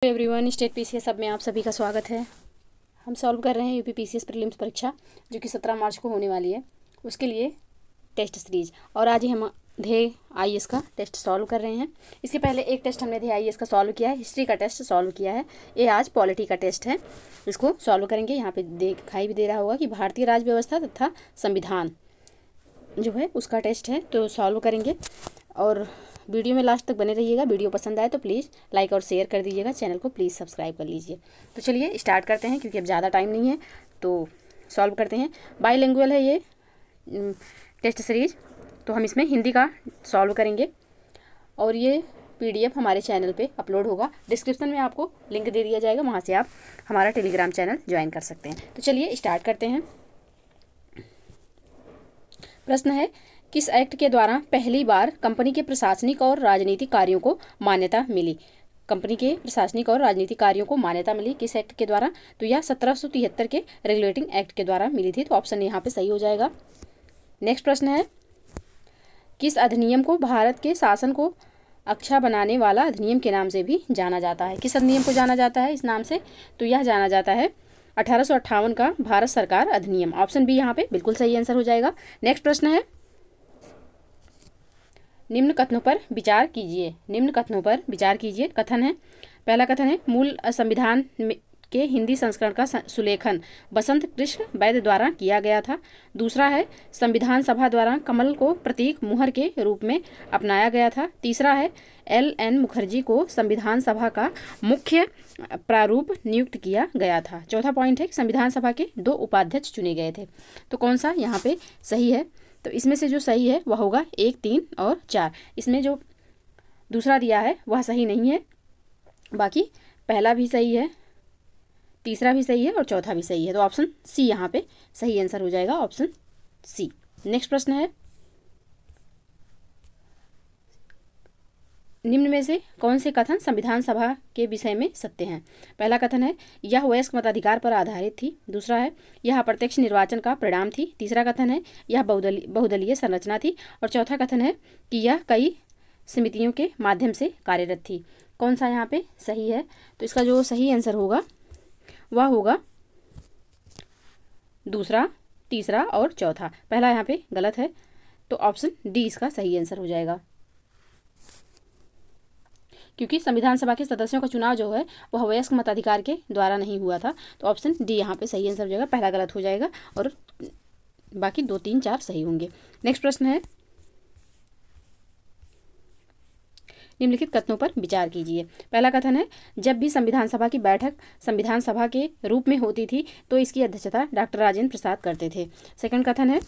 Everyone, state PCS सब में आप सभी का स्वागत है। हम सॉल्व कर रहे हैं यूपी पीसीएस प्रीलिम्स परीक्षा जो कि 17 मार्च को होने वाली है, उसके लिए टेस्ट सीरीज। और आज ही हम ध्येय आईएएस का टेस्ट सॉल्व कर रहे हैं। इसके पहले एक टेस्ट हमने ध्येय आईएएस का सॉल्व किया है, हिस्ट्री का टेस्ट सॉल्व किया है। ये आज पॉलिटी का टेस्ट है, इसको सॉल्व करेंगे। यहाँ पे दिखाई भी दे रहा होगा कि भारतीय राज्य व्यवस्था तथा संविधान जो है उसका टेस्ट है, तो सॉल्व करेंगे। और वीडियो में लास्ट तक बने रहिएगा। वीडियो पसंद आए तो प्लीज़ लाइक और शेयर कर दीजिएगा, चैनल को प्लीज़ सब्सक्राइब कर लीजिए। तो चलिए स्टार्ट करते हैं, क्योंकि अब ज़्यादा टाइम नहीं है, तो सॉल्व करते हैं। बाईलिंगुअल है ये टेस्ट सीरीज, तो हम इसमें हिंदी का सॉल्व करेंगे। और ये PDF हमारे चैनल पे अपलोड होगा, डिस्क्रिप्शन में आपको लिंक दे दिया जाएगा, वहाँ से आप हमारा टेलीग्राम चैनल ज्वाइन कर सकते हैं। तो चलिए स्टार्ट करते हैं। प्रश्न है, किस एक्ट के द्वारा पहली बार कंपनी के प्रशासनिक और राजनीतिक कार्यों को मान्यता मिली? कंपनी के प्रशासनिक और राजनीतिक कार्यों को मान्यता मिली किस एक्ट के द्वारा? तो यह 1773 के रेगुलेटिंग एक्ट के द्वारा मिली थी, तो ऑप्शन यहाँ पे सही हो जाएगा। नेक्स्ट प्रश्न है, किस अधिनियम को भारत के शासन को अक्षा बनाने वाला अधिनियम के नाम से भी जाना जाता है? किस अधिनियम को जाना जाता है इस नाम से? तो यह जाना जाता है 1858 का भारत सरकार अधिनियम। ऑप्शन बी यहाँ पे बिल्कुल सही आंसर हो जाएगा। नेक्स्ट प्रश्न है, निम्न कथनों पर विचार कीजिए। निम्न कथनों पर विचार कीजिए। कथन है, पहला कथन है, मूल संविधान के हिंदी संस्करण का सुलेखन बसंत कृष्ण वैद्य द्वारा किया गया था। दूसरा है, संविधान सभा द्वारा कमल को प्रतीक मुहर के रूप में अपनाया गया था। तीसरा है, LN मुखर्जी को संविधान सभा का मुख्य प्रारूप नियुक्त किया गया था। चौथा पॉइंट है, संविधान सभा के 2 उपाध्यक्ष चुने गए थे। तो कौन सा यहाँ पे सही है? तो इसमें से जो सही है वह होगा 1, 3 और 4। इसमें जो दूसरा दिया है वह सही नहीं है, बाकी पहला भी सही है, तीसरा भी सही है और चौथा भी सही है। तो ऑप्शन सी यहाँ पे सही आंसर हो जाएगा, ऑप्शन सी। नेक्स्ट प्रश्न है, निम्न में से कौन से कथन संविधान सभा के विषय में सत्य हैं? पहला कथन है, यह वयस्क मताधिकार पर आधारित थी। दूसरा है, यह अप्रत्यक्ष निर्वाचन का परिणाम थी। तीसरा कथन है, यह बहुदलीय संरचना थी। और चौथा कथन है कि यह कई समितियों के माध्यम से कार्यरत थी। कौन सा यहाँ पे सही है? तो इसका जो सही आंसर होगा वह होगा दूसरा, तीसरा और चौथा। पहला यहाँ पे गलत है, तो ऑप्शन डी इसका सही आंसर हो जाएगा, क्योंकि संविधान सभा के सदस्यों का चुनाव जो है वह वयस्क मताधिकार के द्वारा नहीं हुआ था। तो ऑप्शन डी यहाँ पे सही आंसर हो जाएगा। पहला गलत हो जाएगा और बाकी 2, 3, 4 सही होंगे। नेक्स्ट प्रश्न है, निम्नलिखित कथनों पर विचार कीजिए। पहला कथन है, जब भी संविधान सभा की बैठक संविधान सभा के रूप में होती थी तो इसकी अध्यक्षता डॉक्टर राजेंद्र प्रसाद करते थे। सेकंड कथन है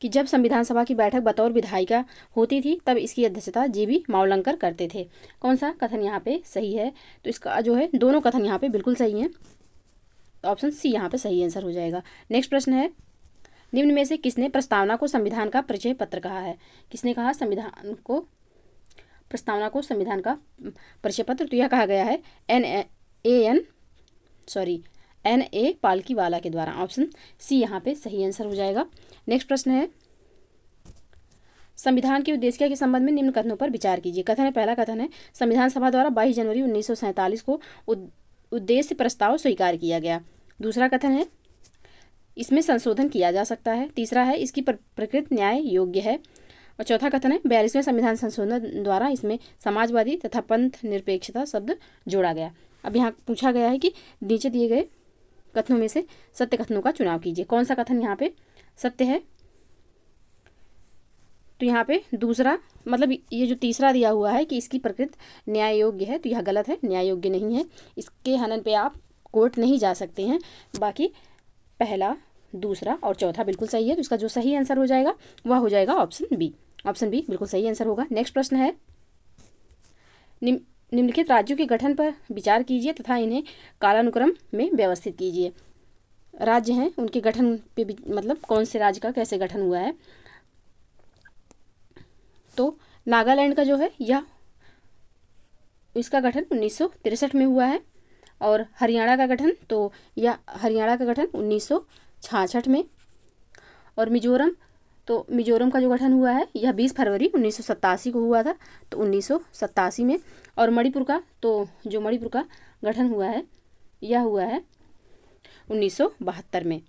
कि जब संविधान सभा की बैठक बतौर विधायिका होती थी तब इसकी अध्यक्षता JB मावलंकर करते थे। कौन सा कथन यहाँ पे सही है? तो इसका जो है दोनों कथन यहाँ पे बिल्कुल सही हैं, तो ऑप्शन सी यहाँ पे सही आंसर हो जाएगा। नेक्स्ट प्रश्न है, निम्न में से किसने प्रस्तावना को संविधान का परिचय पत्र कहा है? किसने कहा प्रस्तावना को संविधान का परिचय पत्र? तो यह कहा गया है NA पालकीवाला के द्वारा। ऑप्शन सी यहाँ पे सही आंसर हो जाएगा। नेक्स्ट प्रश्न है, संविधान की उद्देशिका के संबंध में निम्न कथनों पर विचार कीजिए। कथन है, पहला कथन है, संविधान सभा द्वारा 22 जनवरी 1947 को उद्देश्य प्रस्ताव स्वीकार किया गया। दूसरा कथन है, इसमें संशोधन किया जा सकता है। तीसरा है, इसकी प्रकृति न्याय योग्य है। और चौथा कथन है, 42वें संविधान संशोधन द्वारा इसमें समाजवादी तथा पंथ निरपेक्षता शब्द जोड़ा गया। अब यहाँ पूछा गया है कि नीचे दिए गए कथनों में से सत्य कथनों का चुनाव कीजिए। कौन सा कथन यहाँ पे सत्य है? तो यहाँ पे दूसरा, मतलब ये जो तीसरा दिया हुआ है कि इसकी प्रकृति न्याय योग्य है, तो यह गलत है, न्याय योग्य नहीं है। इसके हनन पे आप कोर्ट नहीं जा सकते हैं। बाकी पहला, दूसरा और चौथा बिल्कुल सही है, तो इसका जो सही आंसर हो जाएगा वह हो जाएगा ऑप्शन बी। ऑप्शन बी बिल्कुल सही आंसर होगा। नेक्स्ट प्रश्न है, निम्नलिखित राज्यों के गठन पर विचार कीजिए तथा इन्हें कालानुक्रम में व्यवस्थित कीजिए। राज्य हैं उनके गठन पे मतलब कौन से राज्य का कैसे गठन हुआ है? तो नागालैंड का जो है यह इसका गठन 1963 में हुआ है। और हरियाणा का गठन, तो यह हरियाणा का गठन 1966 में। और मिजोरम तो मिजोरम का जो गठन हुआ है यह 20 फरवरी 1987 को हुआ था, तो 1987 में। और मणिपुर का, तो जो मणिपुर का गठन हुआ है यह हुआ है 1972 में,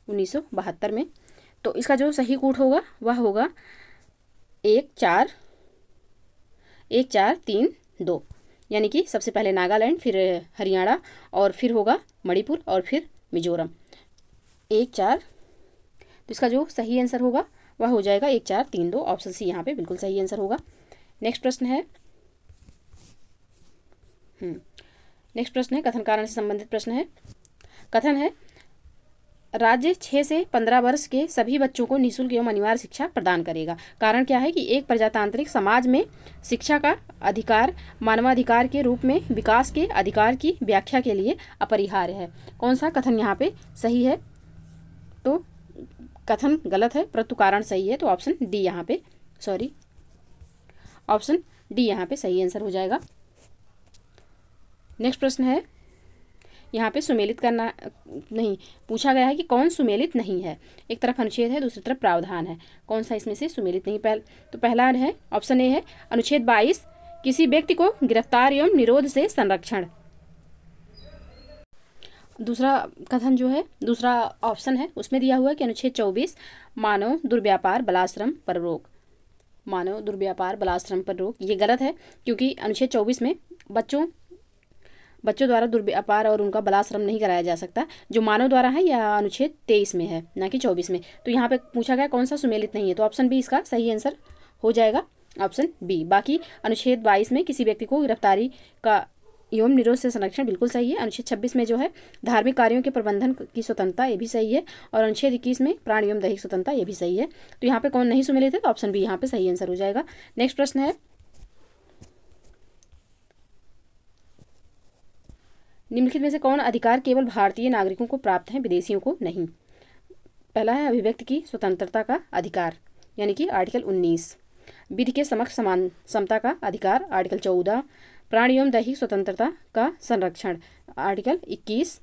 1972 में। तो इसका जो सही कोड होगा वह होगा 1432, यानी कि सबसे पहले नागालैंड, फिर हरियाणा, और फिर होगा मणिपुर, और फिर मिजोरम। 14, तो इसका जो सही आंसर होगा वह हो जाएगा 1432। ऑप्शन सी यहाँ पे बिल्कुल सही आंसर होगा। नेक्स्ट प्रश्न है कथन कारण से संबंधित प्रश्न है। कथन है, राज्य 6 से 15 वर्ष के सभी बच्चों को निःशुल्क एवं अनिवार्य शिक्षा प्रदान करेगा। कारण क्या है कि एक प्रजातांत्रिक समाज में शिक्षा का अधिकार मानवाधिकार के रूप में विकास के अधिकार की व्याख्या के लिए अपरिहार्य है। कौन सा कथन यहाँ पे सही है? तो कथन गलत है परंतु कारण सही है, तो ऑप्शन डी यहाँ पे ऑप्शन डी यहाँ पे सही आंसर हो जाएगा। नेक्स्ट प्रश्न है, यहाँ पे सुमेलित करना नहीं पूछा गया है कि कौन सुमेलित नहीं है। एक तरफ अनुच्छेद है, दूसरी तरफ प्रावधान है, कौन सा इसमें से सुमेलित नहीं? पहला है ऑप्शन ए है अनुच्छेद 22, किसी व्यक्ति को गिरफ्तार एवं निरोध से संरक्षण। दूसरा कथन जो है, दूसरा ऑप्शन है उसमें दिया हुआ है कि अनुच्छेद 24, मानव दुर्व्यापार बलाश्रम पर रोक, मानव दुर्व्यापार बलाश्रम पर रोक। ये गलत है क्योंकि अनुच्छेद 24 में बच्चों द्वारा दुर्व्यापार और उनका बलाश्रम नहीं कराया जा सकता। जो मानव द्वारा है यह अनुच्छेद 23 में है, ना कि 24 में। तो यहाँ पे पूछा गया कौन सा सुमेलित नहीं है, तो ऑप्शन बी इसका सही आंसर हो जाएगा, ऑप्शन बी। बाकी अनुच्छेद 22 में किसी व्यक्ति को गिरफ्तारी का एवं निरोध से संरक्षण बिल्कुल सही है। अनुच्छेद 26 में जो है धार्मिक कार्यों के प्रबंधन की स्वतंत्रता, ये भी सही है। और अनुच्छेद 21 में प्राण एवं दैहिक स्वतंत्रता, ये भी सही है। तो यहाँ पे कौन नहीं सुमेलित है, तो ऑप्शन बी यहाँ पे सही आंसर हो जाएगा। नेक्स्ट प्रश्न है, निम्नलिखित में से कौन अधिकार केवल भारतीय नागरिकों को प्राप्त है, विदेशियों को नहीं? पहला है अभिव्यक्ति की स्वतंत्रता का अधिकार, यानी कि आर्टिकल 19। विधि के समक्ष समान समता का अधिकार, आर्टिकल 14। प्राण एवं दैहिक स्वतंत्रता का संरक्षण, आर्टिकल 21।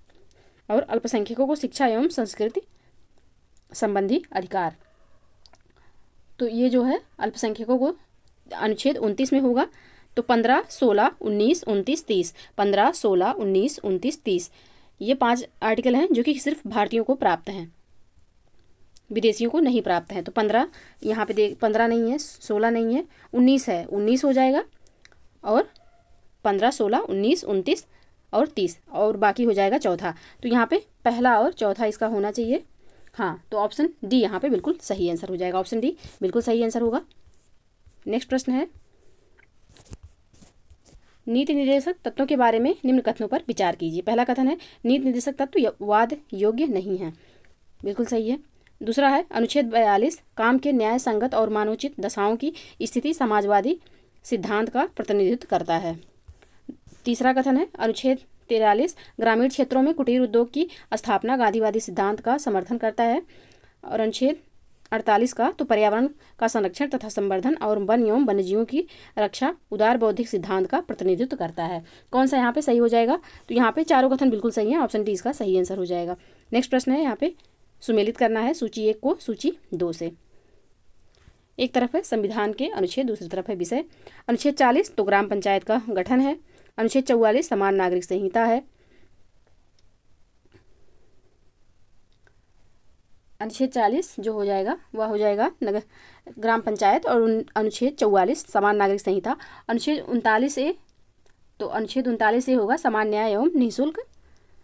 और अल्पसंख्यकों को शिक्षा एवं संस्कृति संबंधी अधिकार, तो ये जो है अल्पसंख्यकों को अनुच्छेद 29 में होगा। तो 15, 16, 19, 29, 30, 15, 16, 19, 29, 30, ये 5 आर्टिकल हैं जो कि सिर्फ भारतीयों को प्राप्त हैं, विदेशियों को नहीं प्राप्त हैं। तो 15 यहाँ पे 15 नहीं है, 16 नहीं है, 19 है, 19 हो जाएगा। और 15, 16, 19, 29 और 30, और बाकी हो जाएगा चौथा। तो यहाँ पे पहला और चौथा इसका होना चाहिए। हाँ, तो ऑप्शन डी यहाँ पे बिल्कुल सही आंसर हो जाएगा, ऑप्शन डी बिल्कुल सही आंसर होगा। नेक्स्ट प्रश्न है, नीति निर्देशक तत्वों के बारे में निम्न कथनों पर विचार कीजिए। पहला कथन है नीति निर्देशक तत्व वाद योग्य नहीं है, बिल्कुल सही है। दूसरा है अनुच्छेद 42 काम के न्याय संगत और मानवोचित दशाओं की स्थिति समाजवादी सिद्धांत का प्रतिनिधित्व करता है। तीसरा कथन है अनुच्छेद 43 ग्रामीण क्षेत्रों में कुटीर उद्योग की स्थापना गांधीवादी सिद्धांत का समर्थन करता है। और अनुच्छेद 48 का तो पर्यावरण का संरक्षण तथा संवर्धन और वन एवं वन्यजीवों की रक्षा उदार बौद्धिक सिद्धांत का प्रतिनिधित्व करता है। कौन सा यहाँ पे सही हो जाएगा? तो यहाँ पे चारों कथन बिल्कुल सही है, ऑप्शन डी इसका सही आंसर हो जाएगा। नेक्स्ट प्रश्न है, यहाँ पे सुमेलित करना है सूची 1 को सूची 2 से। एक तरफ है संविधान के अनुच्छेद, दूसरी तरफ है विषय। अनुच्छेद 40 तो ग्राम पंचायत का गठन है। अनुच्छेद 44 समान नागरिक संहिता है। अनुच्छेद 40 जो हो जाएगा वह हो जाएगा ग्राम पंचायत, और अनुच्छेद 44 समान नागरिक संहिता। अनुच्छेद 39A तो अनुच्छेद 39A होगा समान न्याय एवं निःशुल्क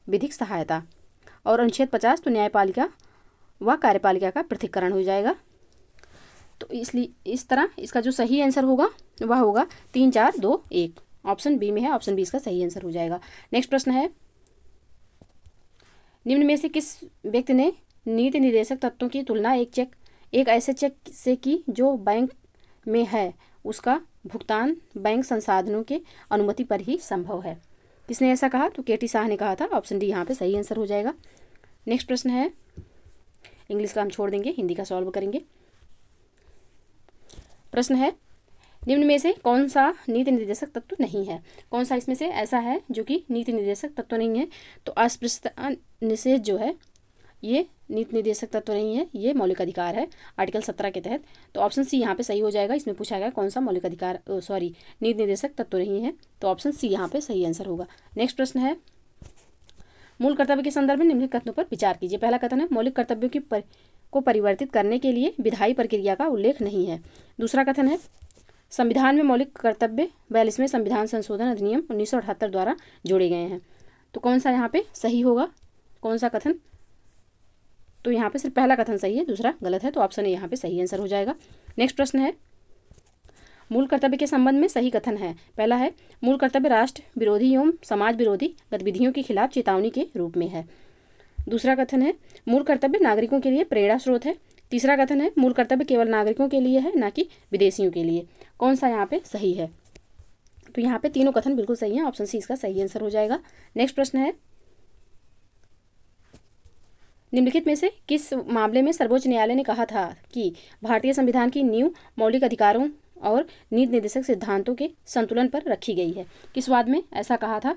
विधिक सहायता। और अनुच्छेद 50 तो न्यायपालिका व कार्यपालिका का पृथक्करण हो जाएगा। तो इसलिए इस तरह इसका जो सही आंसर होगा वह होगा 3, 4, 2, 1, ऑप्शन बी में है, ऑप्शन बी इसका सही आंसर हो जाएगा। नेक्स्ट प्रश्न है, निम्न में से किस व्यक्ति ने नीति निर्देशक तत्वों की तुलना एक ऐसे चेक से की जो बैंक में है, उसका भुगतान बैंक संसाधनों के अनुमति पर ही संभव है? किसने ऐसा कहा? तो केटी शाह ने कहा था, ऑप्शन डी यहाँ पे सही आंसर हो जाएगा। नेक्स्ट प्रश्न है, इंग्लिश का हम छोड़ देंगे, हिंदी का सॉल्व करेंगे। प्रश्न है, निम्न में से कौन सा नीति निर्देशक तत्व नहीं है? कौन सा इसमें से ऐसा है जो कि नीति निर्देशक तत्व नहीं है? तो अस्पृश्यता निषेध जो है ये नीति निर्देशक तत्व नहीं है, ये मौलिक अधिकार है आर्टिकल 17 के तहत। तो ऑप्शन सी यहाँ पे सही हो जाएगा। इसमें पूछा गया कौन सा मौलिक अधिकार नीति निर्देशक तत्व नहीं है, तो ऑप्शन सी यहाँ पे सही आंसर होगा। नेक्स्ट प्रश्न है, मूल कर्तव्य के संदर्भ में निम्नलिखित कथनों पर विचार कीजिए। पहला कथन है, मौलिक कर्तव्यों को परिवर्तित करने के लिए विधायी प्रक्रिया का उल्लेख नहीं है। दूसरा कथन है, संविधान में मौलिक कर्तव्य 42वें संविधान संशोधन अधिनियम 1978 द्वारा जोड़े गए हैं। तो कौन सा यहाँ पे सही होगा, कौन सा कथन? तो यहाँ पे सिर्फ पहला कथन सही है, दूसरा गलत है, तो ऑप्शन ए यहाँ पे सही आंसर हो जाएगा। नेक्स्ट प्रश्न है, मूल कर्तव्य के संबंध में सही कथन है। पहला है, मूल कर्तव्य राष्ट्र विरोधी एवं समाज विरोधी गतिविधियों के खिलाफ चेतावनी के रूप में है। दूसरा कथन है, मूल कर्तव्य नागरिकों के लिए प्रेरणा स्रोत है। तीसरा कथन है, मूल कर्तव्य केवल नागरिकों के लिए है, ना कि विदेशियों के लिए। कौन सा यहाँ पे सही है? तो यहाँ पे तीनों कथन बिल्कुल सही है, ऑप्शन सी इसका सही आंसर हो जाएगा। नेक्स्ट प्रश्न है, निम्नलिखित में से किस मामले में सर्वोच्च न्यायालय ने कहा था कि भारतीय संविधान की नींव मौलिक अधिकारों और नीति निर्देशक सिद्धांतों के संतुलन पर रखी गई है? किस वाद में ऐसा कहा था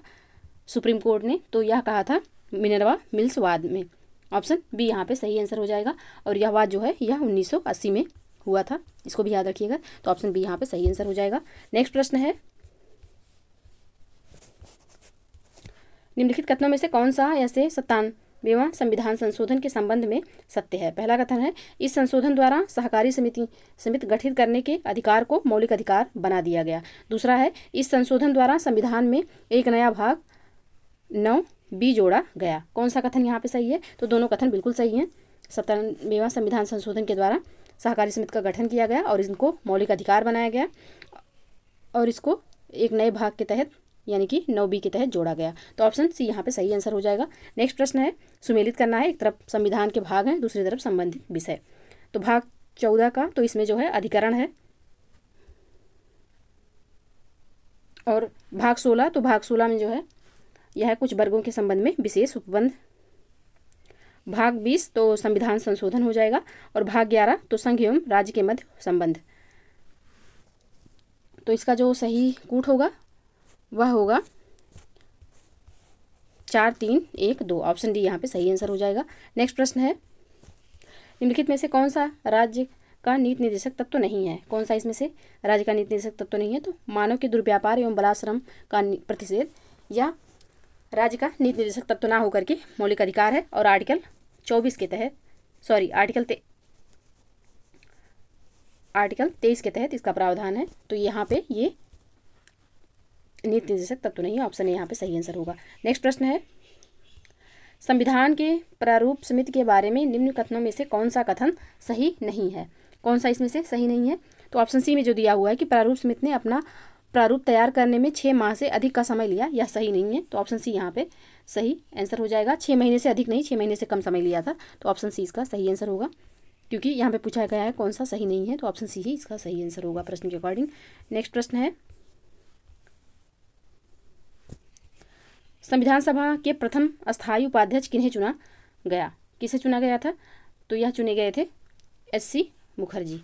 सुप्रीम कोर्ट ने? तो यह कहा था मिनर्वा मिल्स वाद में। ऑप्शन बी यहाँ पे सही आंसर हो जाएगा। और यह वाद जो है यह 1980 में हुआ था, इसको भी याद रखिएगा। तो ऑप्शन बी यहाँ पे सही आंसर हो जाएगा। नेक्स्ट प्रश्न है, निम्नलिखित कथनों में से कौन सा ऐसे 97वां संविधान संशोधन के संबंध में सत्य है? पहला कथन है, इस संशोधन द्वारा सहकारी समिति गठित करने के अधिकार को मौलिक अधिकार बना दिया गया। दूसरा है, इस संशोधन द्वारा संविधान में एक नया भाग 9B जोड़ा गया। कौन सा कथन यहाँ पे सही है? तो दोनों कथन बिल्कुल सही हैं। 97वां संविधान संशोधन के द्वारा सहकारी समिति का गठन किया गया और इनको मौलिक अधिकार बनाया गया और इसको एक नए भाग के तहत यानी कि 9B के तहत जोड़ा गया। तो ऑप्शन सी यहाँ पे सही आंसर हो जाएगा। नेक्स्ट प्रश्न है, सुमेलित करना है, एक तरफ संविधान के भाग हैं, दूसरी तरफ संबंधित विषय। तो भाग 14 का तो इसमें जो है अधिकरण है और भाग 16, तो भाग 16 में जो है यह है कुछ वर्गों के संबंध में विशेष उपबंध। भाग 20 तो संविधान संशोधन हो जाएगा और भाग 11 तो संघ एवं राज्य के मध्य संबंध। तो इसका जो सही कूट होगा वह होगा 4, 3, 1, 2। ऑप्शन डी यहाँ पे सही आंसर हो जाएगा। नेक्स्ट प्रश्न है, निम्नलिखित में से कौन सा राज्य का नीति निर्देशक तत्व नहीं है? कौन सा इसमें से राज्य का नीति निर्देशक तत्व नहीं है? तो मानव के दुर्व्यापार एवं बलाश्रम का प्रतिषेध या राज्य का नीति निर्देशक तत्व ना होकर के मौलिक अधिकार है और आर्टिकल 24 के तहत आर्टिकल 23 के तहत इसका प्रावधान है। तो यहाँ पे ये नीति निर्देशक तत्व नहीं है, ऑप्शन ए यहाँ पे सही आंसर होगा। नेक्स्ट प्रश्न है, संविधान के प्रारूप समिति के बारे में निम्न कथनों में से कौन सा कथन सही नहीं है? कौन सा इसमें से सही नहीं है? तो ऑप्शन सी में जो दिया हुआ है कि प्रारूप समिति ने अपना प्रारूप तैयार करने में 6 माह से अधिक का समय लिया, यह सही नहीं है। तो ऑप्शन सी यहाँ पे सही आंसर हो जाएगा। 6 महीने से अधिक नहीं, 6 महीने से कम समय लिया था, तो ऑप्शन सी इसका सही आंसर होगा। क्योंकि यहाँ पे पूछा गया है कौन सा सही नहीं है, तो ऑप्शन सी ही इसका सही आंसर होगा प्रश्न के अकॉर्डिंग। नेक्स्ट प्रश्न है, संविधान सभा के प्रथम अस्थायी उपाध्यक्ष किन्हें चुना गया? किसे चुना गया था? तो यह चुने गए थे SC मुखर्जी।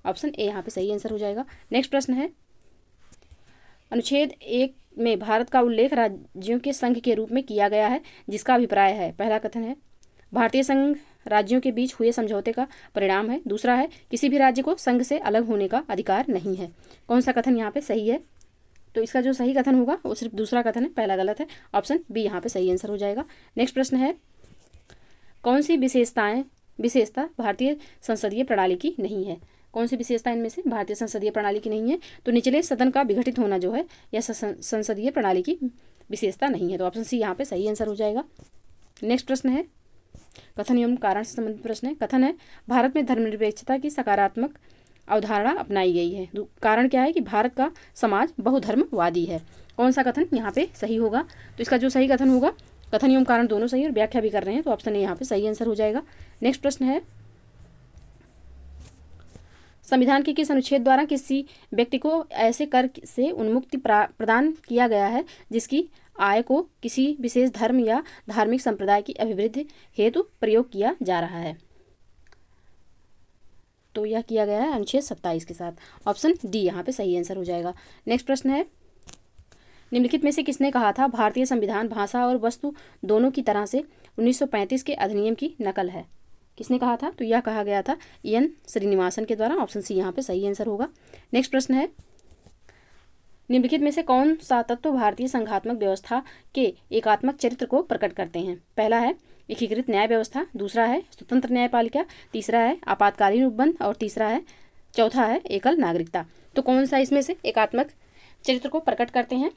ऑप्शन ए यहाँ पे सही आंसर हो जाएगा। नेक्स्ट प्रश्न है, अनुच्छेद 1 में भारत का उल्लेख राज्यों के संघ के रूप में किया गया है, जिसका अभिप्राय है? पहला कथन है, भारतीय संघ राज्यों के बीच हुए समझौते का परिणाम है। दूसरा है, किसी भी राज्य को संघ से अलग होने का अधिकार नहीं है। कौन सा कथन यहाँ पे सही है? तो इसका जो सही कथन होगा वो सिर्फ दूसरा कथन है, पहला गलत है। ऑप्शन बी यहाँ पे सही आंसर हो जाएगा। नेक्स्ट प्रश्न है, कौन सी विशेषता भारतीय संसदीय प्रणाली की नहीं है? कौन सी विशेषता इनमें से भारतीय संसदीय प्रणाली की नहीं है? तो निचले सदन का विघटित होना जो है यह संसदीय प्रणाली की विशेषता नहीं है। तो ऑप्शन सी यहाँ पे सही आंसर हो जाएगा। नेक्स्ट प्रश्न है, कथन एवं कारण से संबंधित प्रश्न है। कथन है, भारत में धर्मनिरपेक्षता की सकारात्मक अवधारणा अपनाई गई है। कारण क्या है कि भारत का समाज बहुधर्मवादी है। कौन सा कथन यहाँ पे सही होगा? तो इसका जो सही कथन होगा, कथन एवं कारण दोनों सही और व्याख्या भी कर रहे हैं, तो ऑप्शन ए यहाँ पे सही आंसर हो जाएगा। नेक्स्ट प्रश्न है, संविधान के किस अनुच्छेद द्वारा किसी व्यक्ति को ऐसे कर से उन्मुक्ति प्रदान किया गया है जिसकी आय को किसी विशेष धर्म या धार्मिक संप्रदाय की अभिवृद्धि हेतु प्रयोग किया जा रहा है? तो यह किया गया है अनुच्छेद 27 के साथ। ऑप्शन डी यहाँ पे सही आंसर हो जाएगा। नेक्स्ट प्रश्न है, निम्नलिखित में से किसने कहा था भारतीय संविधान भाषा और वस्तु दोनों की तरह से 1935 के अधिनियम की नकल है। किसने कहा था? तो यह कहा गया था EN श्रीनिवासन के द्वारा। ऑप्शन सी यहाँ पे सही आंसर होगा। नेक्स्ट प्रश्न है, निम्नलिखित में से कौन सा तत्व भारतीय संघात्मक व्यवस्था के एकात्मक चरित्र को प्रकट करते हैं? पहला है एकीकृत न्याय व्यवस्था, दूसरा है स्वतंत्र न्यायपालिका, तीसरा है आपातकालीन उपबंध और चौथा है एकल नागरिकता। तो कौन सा इसमें से एकात्मक चरित्र को प्रकट करते हैं?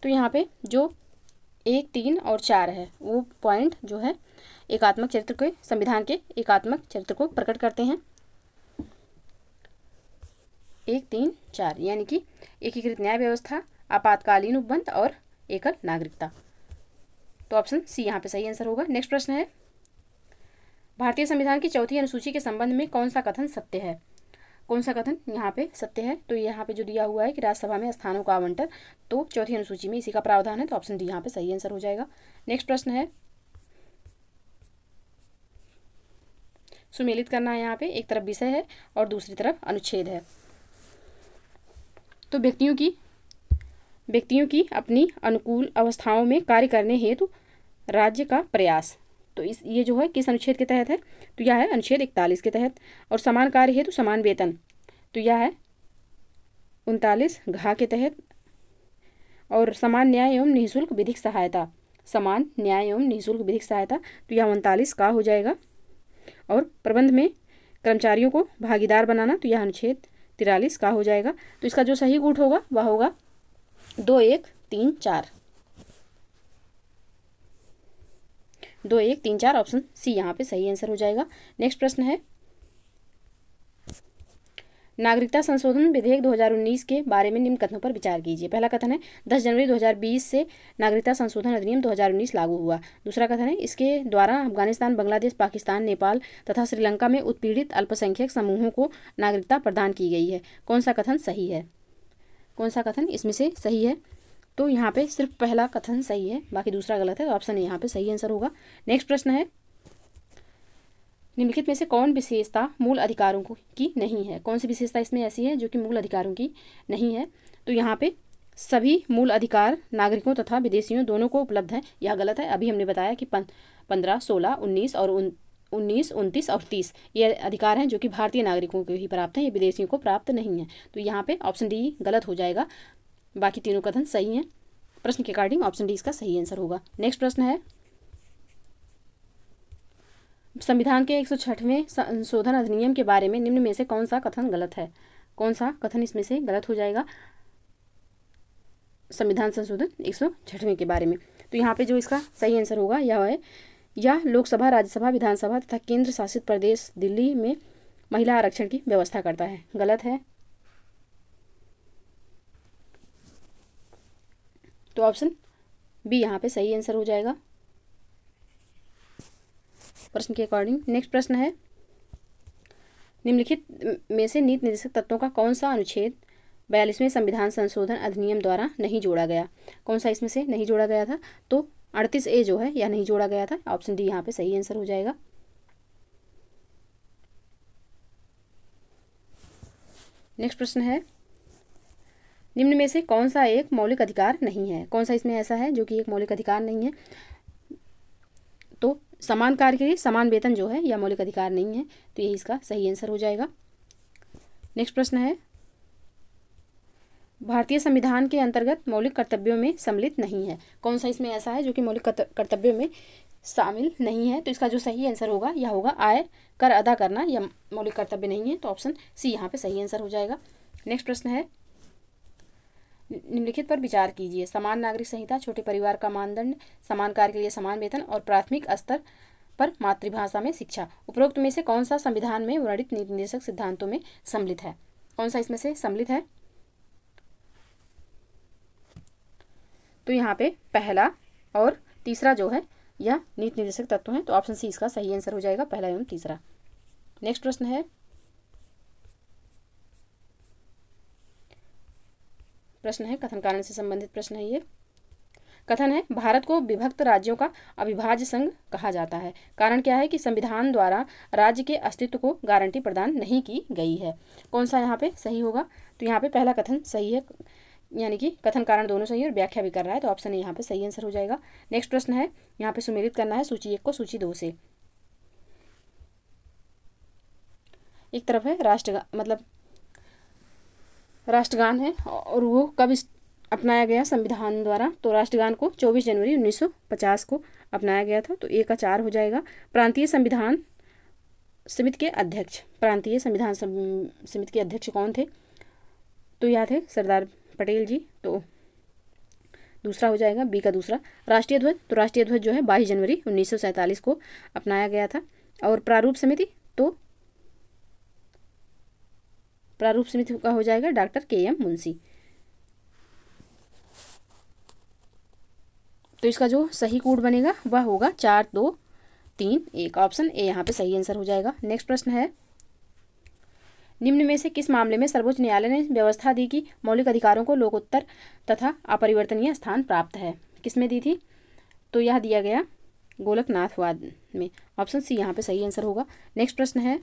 तो यहाँ पे जो 1, 3 और 4 है वो पॉइंट जो है एकात्मक चरित्र के, संविधान के एकात्मक चरित्र को प्रकट करते हैं। 1, 3, 4 यानी कि एकीकृत न्याय व्यवस्था, आपातकालीन उपबंध और एकल नागरिकता। तो ऑप्शन सी यहाँ पे सही आंसर होगा। नेक्स्ट प्रश्न है, भारतीय संविधान की चौथी अनुसूची के संबंध में कौन सा कथन सत्य है? कौन सा कथन यहाँ पे सत्य है? तो यहाँ पे जो दिया हुआ है कि राज्यसभा में स्थानों का आवंटन, तो चौथी अनुसूची में इसी का प्रावधान है। तो ऑप्शन डी यहाँ पे सही आंसर हो जाएगा। नेक्स्ट प्रश्न है, सुमेलित करना है। यहाँ पे एक तरफ विषय है और दूसरी तरफ अनुच्छेद है। तो व्यक्तियों की अपनी अनुकूल अवस्थाओं में कार्य करने हेतु राज्य का प्रयास, तो ये जो है किस अनुच्छेद के तहत है? तो यह है अनुच्छेद 41 के तहत। और समान कार्य हेतु समान वेतन, तो यह है 39 घ के तहत। और समान न्याय एवं निःशुल्क विधिक सहायता, समान न्याय एवं निःशुल्क विधिक सहायता, तो यह 39 का हो जाएगा। और प्रबंध में कर्मचारियों को भागीदार बनाना, तो यह अनुच्छेद 43 का हो जाएगा। तो इसका जो सही गुट होगा वह होगा 2, 1, 3, 4। 2, 1, 3, 4 ऑप्शन सी यहाँ पे सही आंसर हो जाएगा। नेक्स्ट प्रश्न है, नागरिकता संशोधन विधेयक 2019 के बारे में निम्न कथनों पर विचार कीजिए। पहला कथन है 10 जनवरी 2020 से नागरिकता संशोधन अधिनियम 2019 लागू हुआ। दूसरा कथन है इसके द्वारा अफगानिस्तान, बांग्लादेश, पाकिस्तान, नेपाल तथा श्रीलंका में उत्पीड़ित अल्पसंख्यक समूहों को नागरिकता प्रदान की गई है। कौन सा कथन सही है? कौन सा कथन इसमें से सही है? तो यहाँ पे सिर्फ पहला कथन सही है, बाकी दूसरा गलत है। तो ऑप्शन यहाँ पे सही आंसर होगा। नेक्स्ट प्रश्न है, निम्नलिखित में से कौन विशेषता मूल अधिकारों की नहीं है? कौन सी विशेषता इसमें ऐसी है जो कि मूल अधिकारों की नहीं है? तो यहाँ पे सभी मूल अधिकार नागरिकों तथा विदेशियों दोनों को उपलब्ध है, यह गलत है। अभी हमने बताया कि 15, 16, 19 और 19, 29 और 30 ये अधिकार हैं जो कि भारतीय नागरिकों को ही प्राप्त हैं, ये विदेशियों को प्राप्त नहीं है। तो यहाँ पे ऑप्शन डी गलत हो जाएगा, बाकी तीनों कथन सही हैं। प्रश्न के अकॉर्डिंग ऑप्शन डी इसका सही आंसर होगा। नेक्स्ट प्रश्न है, संविधान के 106वें संशोधन अधिनियम के बारे में निम्न में से कौन सा कथन गलत है? कौन सा कथन इसमें से गलत हो जाएगा संविधान संशोधन 106वें के बारे में? तो यहाँ पे जो इसका सही आंसर होगा यह है, यह लोकसभा, राज्यसभा, विधानसभा तथा केंद्र शासित प्रदेश दिल्ली में महिला आरक्षण की व्यवस्था करता है। गलत है। तो ऑप्शन बी यहाँ पे सही आंसर हो जाएगा प्रश्न के अकॉर्डिंग। नेक्स्ट प्रश्न है, निम्नलिखित में से नीति निर्देशक तत्वों का कौन सा अनुच्छेद 42वें संविधान संशोधन अधिनियम द्वारा नहीं जोड़ा गया? कौन सा इसमें से नहीं जोड़ा गया था? तो 38A जो है यह नहीं जोड़ा गया था। ऑप्शन डी यहाँ पे सही आंसर हो जाएगा। नेक्स्ट प्रश्न है, निम्न में से कौन सा एक मौलिक अधिकार नहीं है? कौन सा इसमें ऐसा है जो कि एक मौलिक अधिकार नहीं है? तो समान कार्य के लिए समान वेतन जो है यह मौलिक अधिकार नहीं है, तो यही इसका सही आंसर हो जाएगा। नेक्स्ट प्रश्न है, भारतीय संविधान के अंतर्गत मौलिक कर्तव्यों में सम्मिलित नहीं है। कौन सा इसमें ऐसा है जो कि मौलिक कर्तव्यों में शामिल नहीं है? तो इसका जो सही आंसर होगा यह होगा आय कर अदा करना, यह मौलिक कर्तव्य नहीं है। तो ऑप्शन सी यहाँ पे सही आंसर हो जाएगा। नेक्स्ट प्रश्न है, निम्नलिखित पर विचार कीजिए। समान नागरिक संहिता, छोटे परिवार का मानदंड, समान कार्य के लिए समान वेतन और प्राथमिक स्तर पर मातृभाषा में शिक्षा, उपरोक्त में से कौन सा संविधान में वर्णित नीति निर्देशक सिद्धांतों में सम्मिलित है? कौन सा इसमें से सम्मिलित है? तो यहाँ पे पहला और तीसरा जो है यह नीति निर्देशक तत्व हैं। तो ऑप्शन सी इसका सही आंसर हो जाएगा, पहला एवं तीसरा। नेक्स्ट प्रश्न है, कथन कारण से संबंधित प्रश्न है ये। कथन है, भारत को विभक्त राज्यों का अविभाज्य संघ कहा जाता है। कारण क्या है कि संविधान द्वारा राज्य के अस्तित्व को गारंटी प्रदान नहीं की गई है। कौन सा यहाँ पे सही होगा? तो यहाँ पे पहला कथन सही है, यानी कि कथन कारण दोनों सही है और व्याख्या भी कर रहा है, तो ऑप्शन ए यहाँ पे सही आंसर हो जाएगा। नेक्स्ट प्रश्न है, यहाँ पे सुमेलित करना है सूची 1 को सूची 2 से। एक तरफ है राष्ट्रगान है और वो कब अपनाया गया संविधान द्वारा? तो राष्ट्रगान को 24 जनवरी 1950 को अपनाया गया था, तो ए का 4 हो जाएगा। प्रांतीय संविधान समिति के अध्यक्ष, प्रांतीय संविधान समिति के अध्यक्ष कौन थे? तो यह थे सरदार पटेल जी, तो दूसरा हो जाएगा, बी का दूसरा। राष्ट्रीय ध्वज, तो राष्ट्रीय ध्वज जो है 22 जनवरी 1947 को अपनाया गया था। और प्रारूप समिति, तो प्रारूप समिति का हो जाएगा डॉक्टर के.एम. मुंशी। तो इसका जो सही कोड बनेगा वह होगा 4 2 3 1। ऑप्शन ए यहाँ पे सही आंसर हो जाएगा। नेक्स्ट प्रश्न है, निम्न में से किस मामले में सर्वोच्च न्यायालय ने व्यवस्था दी कि मौलिक अधिकारों को लोकोत्तर तथा अपरिवर्तनीय स्थान प्राप्त है? किसमें दी थी? तो यह दिया गया गोलकनाथवाद में। ऑप्शन सी यहाँ पे सही आंसर होगा। नेक्स्ट प्रश्न है,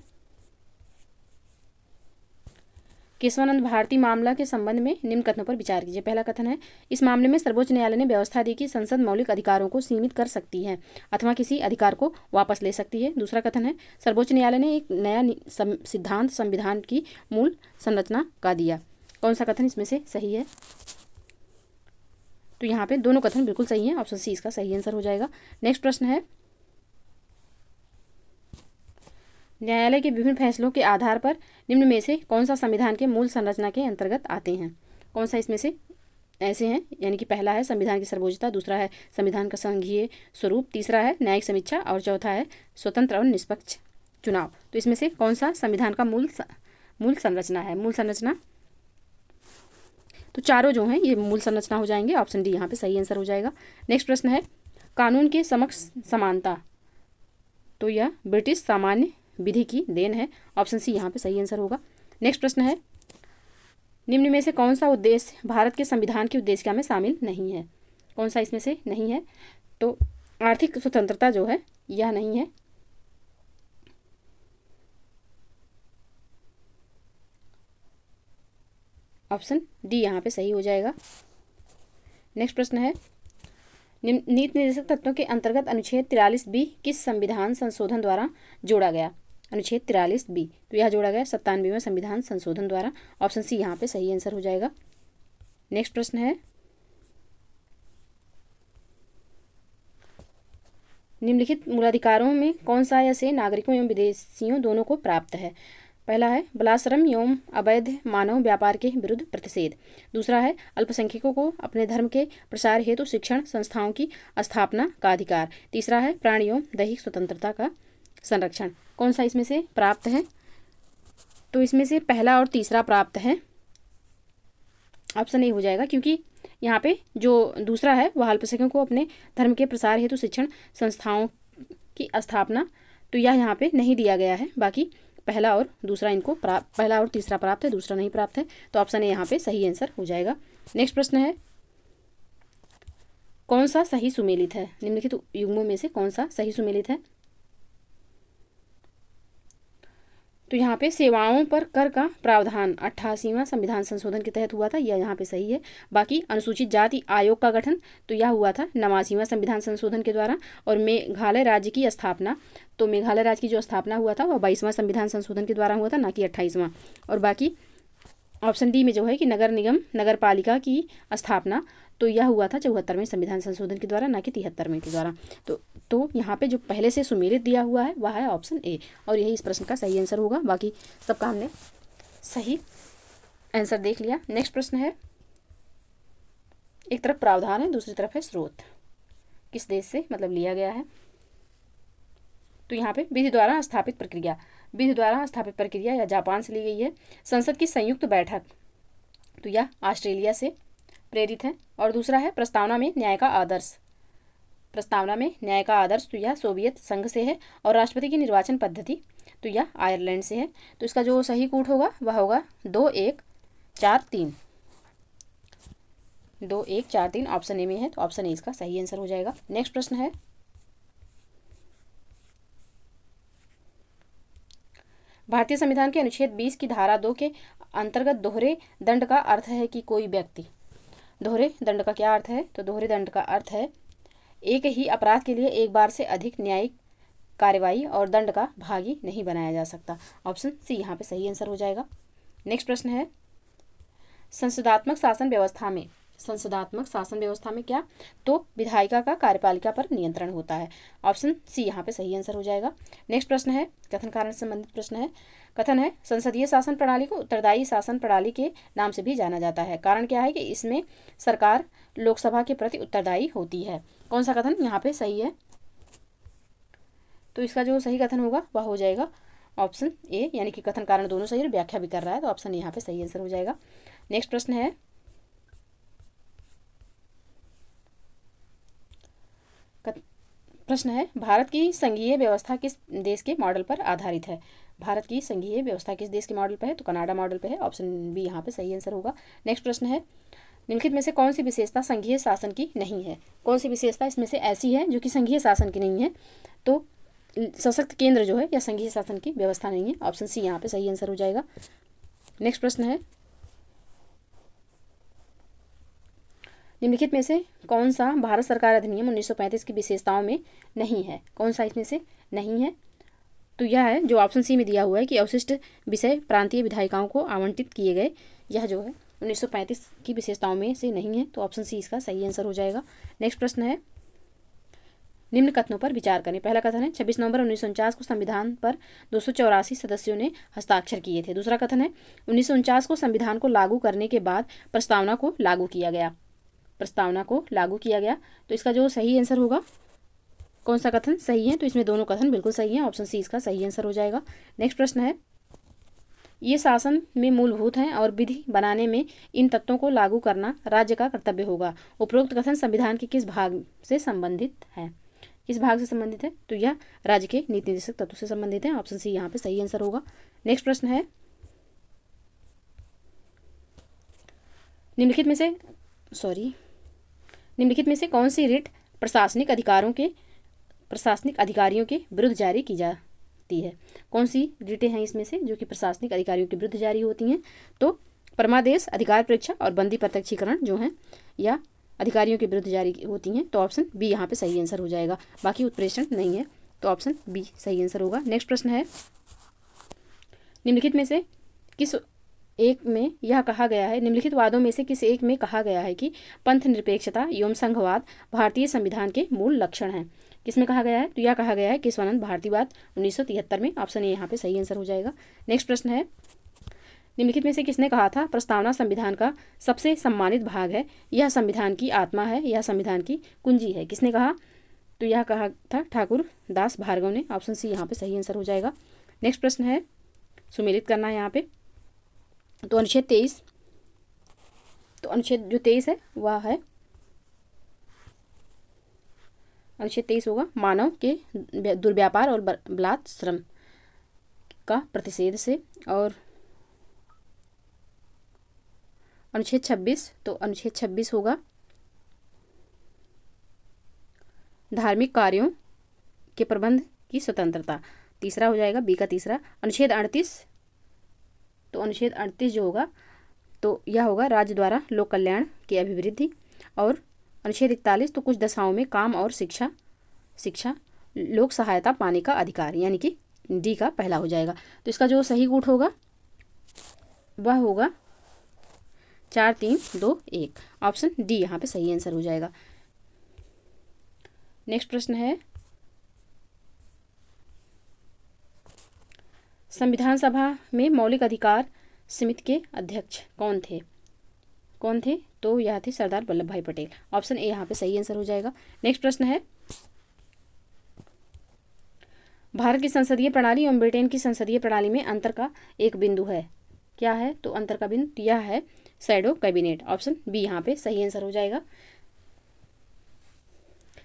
केशवानंद भारती मामला के संबंध में निम्न कथनों पर विचार कीजिए। पहला कथन है, इस मामले में सर्वोच्च न्यायालय ने व्यवस्था दी कि संसद मौलिक अधिकारों को सीमित कर सकती है अथवा किसी अधिकार को वापस ले सकती है। दूसरा कथन है, सर्वोच्च न्यायालय ने एक नया सिद्धांत संविधान की मूल संरचना का दिया। कौन सा कथन इसमें से सही है? तो यहाँ पे दोनों कथन बिल्कुल सही है, ऑप्शन सी इसका सही आंसर हो जाएगा। नेक्स्ट प्रश्न है, न्यायालय के विभिन्न फैसलों के आधार पर निम्न में से कौन सा संविधान के मूल संरचना के अंतर्गत आते हैं? कौन सा इसमें से ऐसे हैं? यानी कि पहला है संविधान की सर्वोच्चता, दूसरा है संविधान का संघीय स्वरूप, तीसरा है न्यायिक समीक्षा और चौथा है स्वतंत्र और निष्पक्ष चुनाव। तो इसमें से कौन सा संविधान का मूल संरचना है? मूल संरचना, तो चारों जो हैं ये मूल संरचना हो जाएंगे। ऑप्शन डी यहाँ पे सही आंसर हो जाएगा। नेक्स्ट प्रश्न है, कानून के समक्ष समानता, तो यह ब्रिटिश सामान्य विधि की देन है। ऑप्शन सी यहाँ पे सही आंसर होगा। नेक्स्ट प्रश्न है, निम्न में से कौन सा उद्देश्य भारत के संविधान की उद्देशिका में शामिल नहीं है? कौन सा इसमें से नहीं है? तो आर्थिक स्वतंत्रता जो है यह नहीं है। ऑप्शन डी यहाँ पे सही हो जाएगा। नेक्स्ट प्रश्न है, नीति निर्देशक तत्वों के अंतर्गत अनुच्छेद 43B किस संविधान संशोधन द्वारा जोड़ा गया? अनुच्छेद 43B, तो यह जोड़ा गया 97वें संविधान संशोधन द्वारा। ऑप्शन सी यहाँ पे सही आंसर हो जाएगा। नेक्स्ट प्रश्न है, निम्नलिखित मूलाधिकारों में कौन सा या से नागरिकों एवं विदेशियों दोनों को प्राप्त है? पहला है बलात्श्रम एवं अवैध मानव व्यापार के विरुद्ध प्रतिषेध। दूसरा है अल्पसंख्यकों को अपने धर्म के प्रसार हेतु शिक्षण संस्थाओं की स्थापना का अधिकार। तीसरा है प्राण एवं दैहिक स्वतंत्रता का संरक्षण। कौन सा इसमें से प्राप्त है? तो इसमें से पहला और तीसरा प्राप्त है। ऑप्शन ए हो जाएगा, क्योंकि यहाँ पे जो दूसरा है वह अल्पसंख्यकों को अपने धर्म के प्रसार हेतु शिक्षण संस्थाओं की स्थापना, तो यह यहाँ पे नहीं दिया गया है। बाकी पहला और दूसरा इनको पहला और तीसरा प्राप्त है, दूसरा नहीं प्राप्त है, तो ऑप्शन ए यहाँ पे सही आंसर हो जाएगा। नेक्स्ट प्रश्न है, कौन सा सही सुमेलित है? निम्नलिखित युग्मों में से कौन सा सही सुमेलित है? तो यहाँ पे सेवाओं पर कर का प्रावधान 88वां संविधान संशोधन के तहत हुआ था, यह यहाँ पे सही है। बाकी अनुसूचित जाति आयोग का गठन, तो यह हुआ था 89वां संविधान संशोधन के द्वारा। और मेघालय राज्य की स्थापना, तो मेघालय राज्य की जो स्थापना हुआ था वह 22वां संविधान संशोधन के द्वारा हुआ था, ना कि 28वां। और बाकी ऑप्शन डी में जो है कि नगर निगम नगर पालिका की स्थापना, तो यह हुआ था 74वें संविधान संशोधन के द्वारा, ना कि 73वें के द्वारा। तो यहाँ पे जो पहले से सुमेलित दिया हुआ है वह है ऑप्शन ए, और यही इस प्रश्न का सही आंसर होगा। बाकी सबका हमने सही आंसर देख लिया। नेक्स्ट प्रश्न है, एक तरफ प्रावधान है, दूसरी तरफ है स्रोत, किस देश से मतलब लिया गया है? तो यहाँ पे विधि द्वारा स्थापित प्रक्रिया, विधि द्वारा स्थापित प्रक्रिया या जापान से ली गई है। संसद की संयुक्त बैठक, तो यह ऑस्ट्रेलिया से प्रेरित है। और दूसरा है प्रस्तावना में न्याय का आदर्श, प्रस्तावना में न्याय का आदर्श, तो यह सोवियत संघ से है। और राष्ट्रपति की निर्वाचन पद्धति, तो यह आयरलैंड से है। तो इसका जो सही कूट होगा वह होगा 2 1 4 3। 2 1 4 3 ऑप्शन ए में है, तो ऑप्शन ए इसका सही आंसर हो जाएगा। नेक्स्ट प्रश्न है, भारतीय संविधान के अनुच्छेद 20 की धारा 2 के अंतर्गत दोहरे दंड का अर्थ है कि कोई व्यक्ति, दोहरे दंड का क्या अर्थ है, तो दोहरे दंड का अर्थ है एक ही अपराध के लिए एक बार से अधिक न्यायिक कार्यवाही और दंड का भागी नहीं बनाया जा सकता। ऑप्शन सी यहाँ पे सही आंसर हो जाएगा। नेक्स्ट प्रश्न है, संसदात्मक शासन व्यवस्था में, संसदात्मक शासन व्यवस्था में क्या, तो विधायिका का कार्यपालिका पर नियंत्रण होता है। ऑप्शन सी यहाँ पे सही आंसर हो जाएगा। नेक्स्ट प्रश्न है, कथन कारण से संबंधित प्रश्न है। कथन है, संसदीय शासन प्रणाली को उत्तरदायी शासन प्रणाली के नाम से भी जाना जाता है। कारण क्या है कि इसमें सरकार लोकसभा के प्रति उत्तरदायी होती है। कौन सा कथन यहाँ पे सही है, तो इसका जो सही कथन होगा वह हो जाएगा ऑप्शन ए, यानी कि कथन कारण दोनों सही और व्याख्या भी कर रहा है, तो ऑप्शन यहाँ पे सही आंसर हो जाएगा। नेक्स्ट प्रश्न है, प्रश्न है, भारत की संघीय व्यवस्था किस देश के मॉडल पर आधारित है। भारत की संघीय व्यवस्था किस देश के मॉडल पर है, तो कनाडा मॉडल पर है। ऑप्शन बी यहाँ पे सही आंसर होगा। नेक्स्ट प्रश्न है, निम्नलिखित में से कौन सी विशेषता संघीय शासन की नहीं है। कौन सी विशेषता इसमें से ऐसी है जो कि संघीय शासन की नहीं है, तो सशक्त केंद्र जो है या संघीय शासन की व्यवस्था नहीं है। ऑप्शन सी यहाँ पे सही आंसर हो जाएगा। नेक्स्ट प्रश्न है, निम्नलिखित में से कौन सा भारत सरकार अधिनियम 1935 की विशेषताओं में नहीं है। कौन सा इसमें से नहीं है, तो यह है जो ऑप्शन सी में दिया हुआ है कि अवशिष्ट विषय प्रांतीय विधायिकाओं को आवंटित किए गए, यह जो है 1935 की विशेषताओं में से नहीं है, तो ऑप्शन सी इसका सही आंसर हो जाएगा। नेक्स्ट प्रश्न है, निम्न कथनों पर विचार करें। पहला कथन है, 26 नवंबर 1949 को संविधान पर 284 सदस्यों ने हस्ताक्षर किए थे। दूसरा कथन है, 1949 को संविधान को लागू करने के बाद प्रस्तावना को लागू किया गया, प्रस्तावना को लागू किया गया, तो इसका जो सही आंसर होगा, कौन सा कथन सही है, तो इसमें दोनों कथन बिल्कुल सही हैं। ऑप्शन सी इसका सही आंसर हो जाएगा। नेक्स्ट प्रश्न है, ये शासन में मूलभूत हैं और विधि बनाने में इन तत्वों को लागू करना राज्य का कर्तव्य होगा। उपरोक्त कथन संविधान के किस भाग से संबंधित है। किस भाग से संबंधित है, तो यह राज्य के नीति निर्देशक तत्व से संबंधित है। ऑप्शन सी यहाँ पे सही आंसर होगा। नेक्स्ट प्रश्न है, निम्नलिखित में से कौन सी रिट प्रशासनिक अधिकारियों के विरुद्ध जारी की जाती है। कौन सी रिटें हैं इसमें से जो कि प्रशासनिक अधिकारियों के विरुद्ध जारी होती हैं, तो परमादेश, अधिकार परीक्षा और बंदी प्रत्यक्षीकरण जो हैं या अधिकारियों के विरुद्ध जारी होती हैं, तो ऑप्शन बी यहाँ पे सही आंसर हो जाएगा। बाकी उत्प्रेषण नहीं है, तो ऑप्शन बी सही आंसर होगा। नेक्स्ट प्रश्न है, निम्नलिखित में से किस एक में यह कहा गया है, निम्नलिखित वादों में से किस एक में कहा गया है कि पंथ निरपेक्षता एवं संघवाद भारतीय संविधान के मूल लक्षण हैं। किसमें कहा गया है, तो यह कहा गया है केशवानंद भारतीवाद 1973 में। ऑप्शन ए यहाँ पे सही आंसर हो जाएगा। नेक्स्ट प्रश्न है, निम्नलिखित में से किसने कहा था प्रस्तावना संविधान का सबसे सम्मानित भाग है, यह संविधान की आत्मा है, यह संविधान की कुंजी है। किसने कहा, तो यह कहा था ठाकुर दास भार्गव ने। ऑप्शन सी यहाँ पे सही आंसर हो जाएगा। नेक्स्ट प्रश्न है, सुमेलित करना है यहाँ पे, तो अनुच्छेद 23, तो अनुच्छेद जो 23 है वह है, अनुच्छेद 23 होगा मानव के दुर्व्यापार और बलात् श्रम का प्रतिषेध से। और अनुच्छेद 26, तो अनुच्छेद 26 होगा धार्मिक कार्यों के प्रबंध की स्वतंत्रता। तीसरा हो जाएगा बी का तीसरा। अनुच्छेद 38, तो अनुच्छेद 38 जो होगा तो यह होगा राज्य द्वारा लोक कल्याण की अभिवृद्धि। और अनुच्छेद 41, तो कुछ दशाओं में काम और शिक्षा लोक सहायता पाने का अधिकार, यानी कि डी का पहला हो जाएगा। तो इसका जो सही कूट होगा वह होगा 4 3 2 1। ऑप्शन डी यहाँ पे सही आंसर हो जाएगा। नेक्स्ट प्रश्न है, संविधान सभा में मौलिक अधिकार समिति के अध्यक्ष कौन थे, तो यह थे सरदार वल्लभ भाई पटेल। ऑप्शन ए यहाँ पे सही आंसर हो जाएगा। नेक्स्ट प्रश्न है, भारत की संसदीय प्रणाली एवं ब्रिटेन की संसदीय प्रणाली में अंतर का एक बिंदु है, क्या है, तो अंतर का बिंदु यह है शैडो कैबिनेट। ऑप्शन बी यहाँ पे सही आंसर हो जाएगा।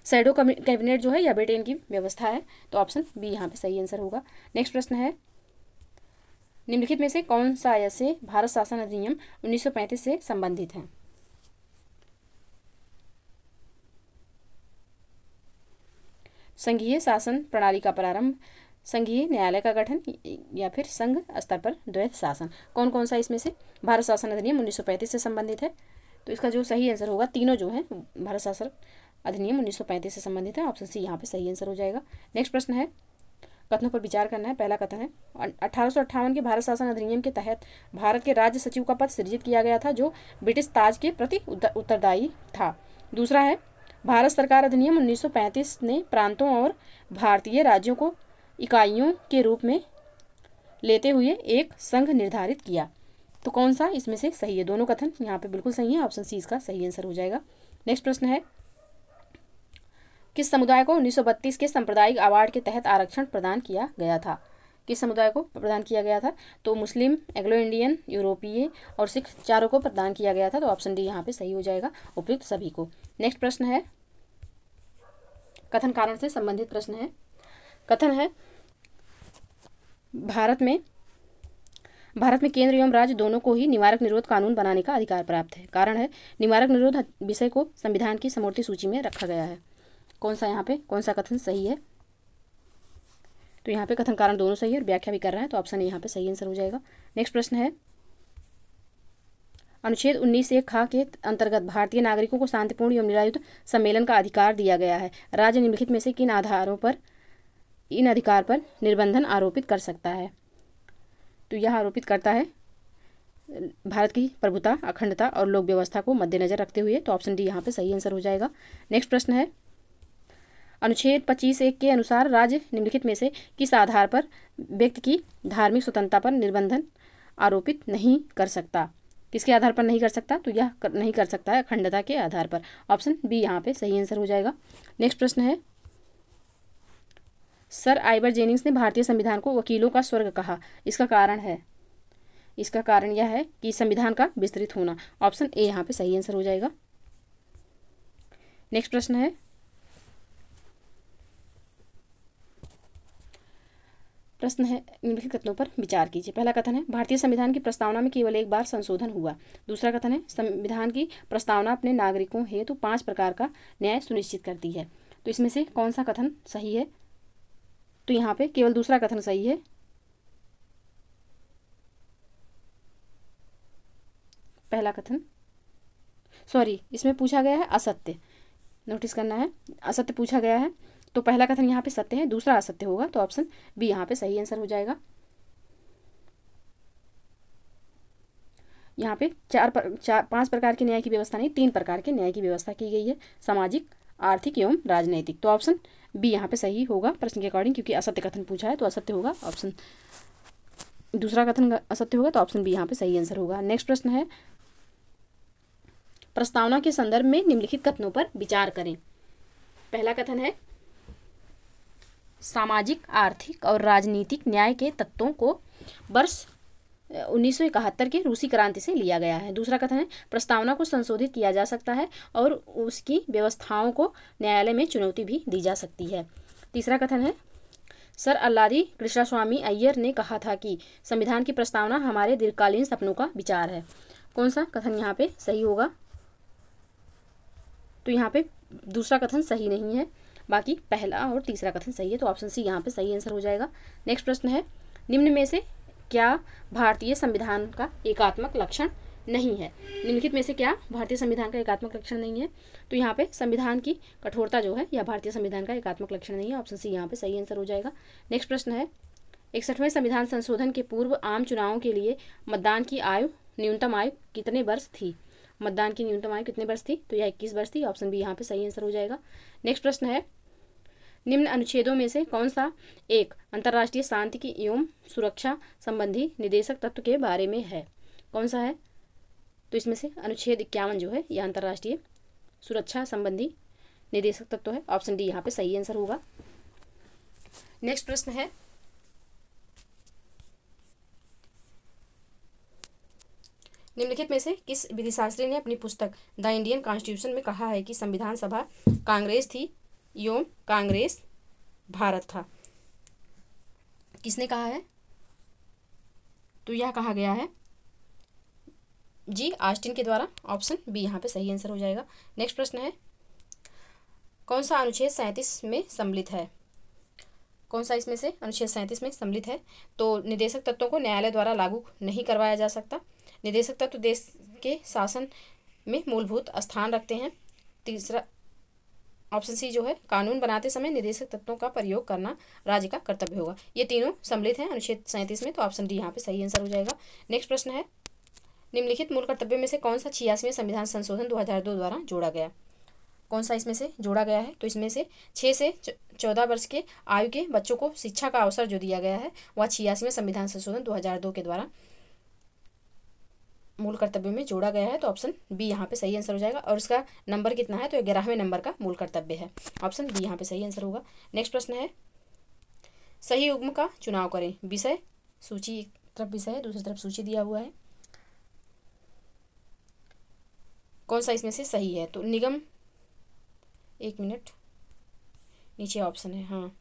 शैडो कैबिनेट जो है यह ब्रिटेन की व्यवस्था है, तो ऑप्शन बी यहाँ पे सही आंसर होगा। नेक्स्ट प्रश्न है, निम्नलिखित में से कौन सा ऐसे भारत शासन अधिनियम 1935 से संबंधित है। संघीय शासन प्रणाली का प्रारंभ, संघीय न्यायालय का गठन, या फिर संघ स्तर पर द्वैध शासन। कौन कौन सा इसमें से? भारत शासन अधिनियम 1935 से संबंधित है, तो इसका जो सही आंसर होगा, तीनों जो है भारत शासन अधिनियम 1935 से संबंधित है। ऑप्शन सी यहाँ पे सही आंसर हो जाएगा। नेक्स्ट प्रश्न है, कथनों पर विचार करना है। पहला कथन है 1858 के भारत शासन अधिनियम के तहत भारत के राज्य सचिव का पद सृजित किया गया था, जो ब्रिटिश ताज के प्रति उत्तरदायी था। दूसरा है, भारत सरकार अधिनियम 1935 ने प्रांतों और भारतीय राज्यों को इकाइयों के रूप में लेते हुए एक संघ निर्धारित किया। तो कौन सा इसमें से सही है? दोनों कथन यहाँ पे बिल्कुल सही है। ऑप्शन सी इसका सही आंसर हो जाएगा। नेक्स्ट प्रश्न है, किस समुदाय को 1932 के सांप्रदायिक अवार्ड के तहत आरक्षण प्रदान किया गया था? किस समुदाय को प्रदान किया गया था? तो मुस्लिम, एंग्लो इंडियन, यूरोपीय और सिख चारों को प्रदान किया गया था। तो ऑप्शन डी यहाँ पे सही हो जाएगा, उपयुक्त सभी को। नेक्स्ट प्रश्न है, कथन कारण से संबंधित प्रश्न है। कथन है, भारत में केंद्र एवं राज्य दोनों को ही निवारक निरोध कानून बनाने का अधिकार प्राप्त है। कारण है, निवारक निरोध विषय को संविधान की समवर्ती सूची में रखा गया है। कौन सा यहाँ पे कौन सा कथन सही है? तो यहाँ पे कथन कारण दोनों सही है और व्याख्या भी कर रहा है, तो ऑप्शन यहाँ पे सही आंसर हो जाएगा। नेक्स्ट प्रश्न है, अनुच्छेद 19(1) खा के अंतर्गत भारतीय नागरिकों को शांतिपूर्ण एवं निरायुध सम्मेलन का अधिकार दिया गया है। राज्य निम्नलिखित में से किन आधारों पर इन अधिकार पर निर्बंधन आरोपित कर सकता है? तो यह आरोपित करता है भारत की प्रभुता, अखंडता और लोक व्यवस्था को मद्देनजर रखते हुए। तो ऑप्शन डी यहाँ पे सही आंसर हो जाएगा। नेक्स्ट प्रश्न है, अनुच्छेद 25(1) के अनुसार राज्य निम्नलिखित में से किस आधार पर व्यक्ति की धार्मिक स्वतंत्रता पर निर्बंधन आरोपित नहीं कर सकता? किसके आधार पर नहीं कर सकता? तो यह नहीं कर सकता है अखंडता के आधार पर। ऑप्शन बी यहाँ पे सही आंसर हो जाएगा। नेक्स्ट प्रश्न है, सर आइवर जेनिंग्स ने भारतीय संविधान को वकीलों का स्वर्ग कहा। इसका कारण है, इसका कारण यह है कि संविधान का विस्तृत होना। ऑप्शन ए यहाँ पे सही आंसर हो जाएगा। नेक्स्ट प्रश्न है, निम्नलिखित कथनों पर विचार कीजिए। पहला कथन है, भारतीय संविधान की प्रस्तावना में केवल एक बार संशोधन हुआ। दूसरा कथन है, संविधान की प्रस्तावना अपने नागरिकों हेतु 5 प्रकार का न्याय सुनिश्चित करती है। तो इसमें से कौन सा कथन सही है? तो यहाँ पे केवल दूसरा कथन सही है। पहला कथन, सॉरी, इसमें पूछा गया है असत्य, नोटिस करना है, असत्य पूछा गया है। तो पहला कथन यहाँ पे सत्य है, दूसरा असत्य होगा। तो ऑप्शन बी यहाँ पे सही आंसर हो जाएगा। यहाँ पे 5 प्रकार के न्याय की व्यवस्था नहीं, 3 प्रकार के न्याय की व्यवस्था की गई है, सामाजिक, आर्थिक एवं राजनैतिक। तो ऑप्शन बी यहाँ पे सही होगा प्रश्न के अकॉर्डिंग, क्योंकि असत्य कथन पूछा है तो असत्य होगा। ऑप्शन दूसरा कथन असत्य होगा, तो ऑप्शन बी यहाँ पे सही आंसर होगा। नेक्स्ट प्रश्न है, प्रस्तावना के संदर्भ में निम्नलिखित कथनों पर विचार करें। पहला कथन है, सामाजिक, आर्थिक और राजनीतिक न्याय के तत्वों को वर्ष 1971 के रूसी क्रांति से लिया गया है। दूसरा कथन है, प्रस्तावना को संशोधित किया जा सकता है और उसकी व्यवस्थाओं को न्यायालय में चुनौती भी दी जा सकती है। तीसरा कथन है, सर अल्लादी कृष्णास्वामी अय्यर ने कहा था कि संविधान की प्रस्तावना हमारे दीर्घकालीन सपनों का विचार है। कौन सा कथन यहाँ पे सही होगा? तो यहाँ पे दूसरा कथन सही नहीं है, बाकी पहला और तीसरा कथन सही है। तो ऑप्शन सी यहाँ पे सही आंसर हो जाएगा। नेक्स्ट प्रश्न है, निम्न में से क्या भारतीय संविधान का एकात्मक लक्षण नहीं है? निम्नलिखित में से क्या भारतीय संविधान का एकात्मक लक्षण नहीं है? तो यहाँ पे संविधान की कठोरता जो है यह भारतीय संविधान का एकात्मक लक्षण नहीं है। ऑप्शन सी यहाँ पे सही आंसर हो जाएगा। नेक्स्ट प्रश्न है, 61वें संविधान संशोधन के पूर्व आम चुनावों के लिए मतदान की आयु, न्यूनतम आयु कितने वर्ष थी? मतदान की न्यूनतम आयु कितने वर्ष थी? तो यह 21 वर्ष थी। ऑप्शन बी यहाँ पे सही आंसर हो जाएगा। नेक्स्ट प्रश्न है, निम्न अनुच्छेदों में से कौन सा एक अंतर्राष्ट्रीय शांति एवं सुरक्षा संबंधी निदेशक तत्व के बारे में है? कौन सा है? तो इसमें से अनुच्छेद 51 जो है यह अंतर्राष्ट्रीय सुरक्षा संबंधी निदेशक तत्व है। ऑप्शन डी यहाँ पे सही आंसर होगा। नेक्स्ट प्रश्न है, निम्नलिखित में से किस विधिशास्त्री ने अपनी पुस्तक द इंडियन कॉन्स्टिट्यूशन में कहा है कि संविधान सभा कांग्रेस थी एवं कांग्रेस भारत था? किसने कहा है? तो यह कहा गया है जी ऑस्टिन के द्वारा। ऑप्शन बी यहाँ पे सही आंसर हो जाएगा। नेक्स्ट प्रश्न है, कौन सा अनुच्छेद 37 में सम्मिलित है? कौन सा इसमें से अनुच्छेद 37 में सम्मिलित है? तो निदेशक तत्वों को न्यायालय द्वारा लागू नहीं करवाया जा सकता। निदेशक तत्व देश के शासन में मूलभूत स्थान रखते हैं। तीसरा ऑप्शन सी जो है, कानून बनाते समय निदेशक तत्वों का प्रयोग करना राज्य का कर्तव्य होगा। ये तीनों सम्मिलित हैं अनुच्छेद 37 में, तो ऑप्शन डी यहाँ पे सही आंसर हो जाएगा। नेक्स्ट प्रश्न है, निम्नलिखित मूल कर्तव्यों में से कौन सा 86वें संविधान संशोधन 2002 द्वारा जोड़ा गया? कौन सा इसमें से जोड़ा गया है? तो इसमें से 6 से 14 वर्ष के आयु के बच्चों को शिक्षा का अवसर जो दिया गया है वह 86वें संविधान संशोधन 2002 के द्वारा मूल कर्तव्य में जोड़ा गया है। तो ऑप्शन बी यहाँ पे सही आंसर हो जाएगा। और इसका नंबर कितना है? तो 11वें नंबर का मूल कर्तव्य है। ऑप्शन बी यहाँ पे सही आंसर होगा। नेक्स्ट प्रश्न है, सही युग्म का चुनाव करें। विषय सूची, एक तरफ विषय है दूसरी तरफ सूची दिया हुआ है, कौन सा इसमें से सही है? तो निगम, एक मिनट, नीचे ऑप्शन है, हाँ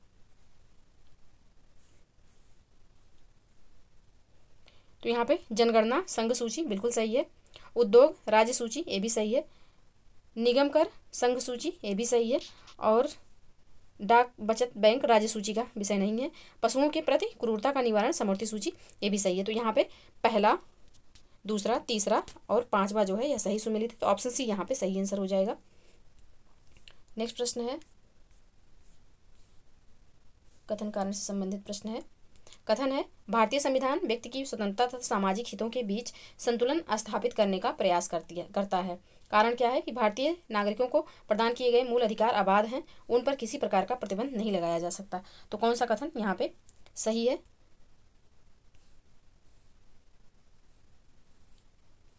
तो यहाँ पे जनगणना संघ सूची बिल्कुल सही है। उद्योग राज्य सूची ये भी सही है। निगम कर संघ सूची ये भी सही है। और डाक बचत बैंक राज्य सूची का विषय नहीं है। पशुओं के प्रति क्रूरता का निवारण समवर्ती सूची ये भी सही है। तो यहाँ पे पहला, दूसरा, तीसरा और 5वां जो है यह सही सुमेलित है। तो ऑप्शन सी यहाँ पे सही आंसर हो जाएगा। नेक्स्ट प्रश्न है, कथन कारण से संबंधित प्रश्न है। कथन है, भारतीय संविधान व्यक्ति की स्वतंत्रता तथा सामाजिक हितों के बीच संतुलन स्थापित करने का प्रयास करता है। कारण क्या है? कि भारतीय नागरिकों को प्रदान किए गए मूल अधिकार अबाध हैं, उन पर किसी प्रकार का प्रतिबंध नहीं लगाया जा सकता। तो कौन सा कथन यहाँ पे सही है?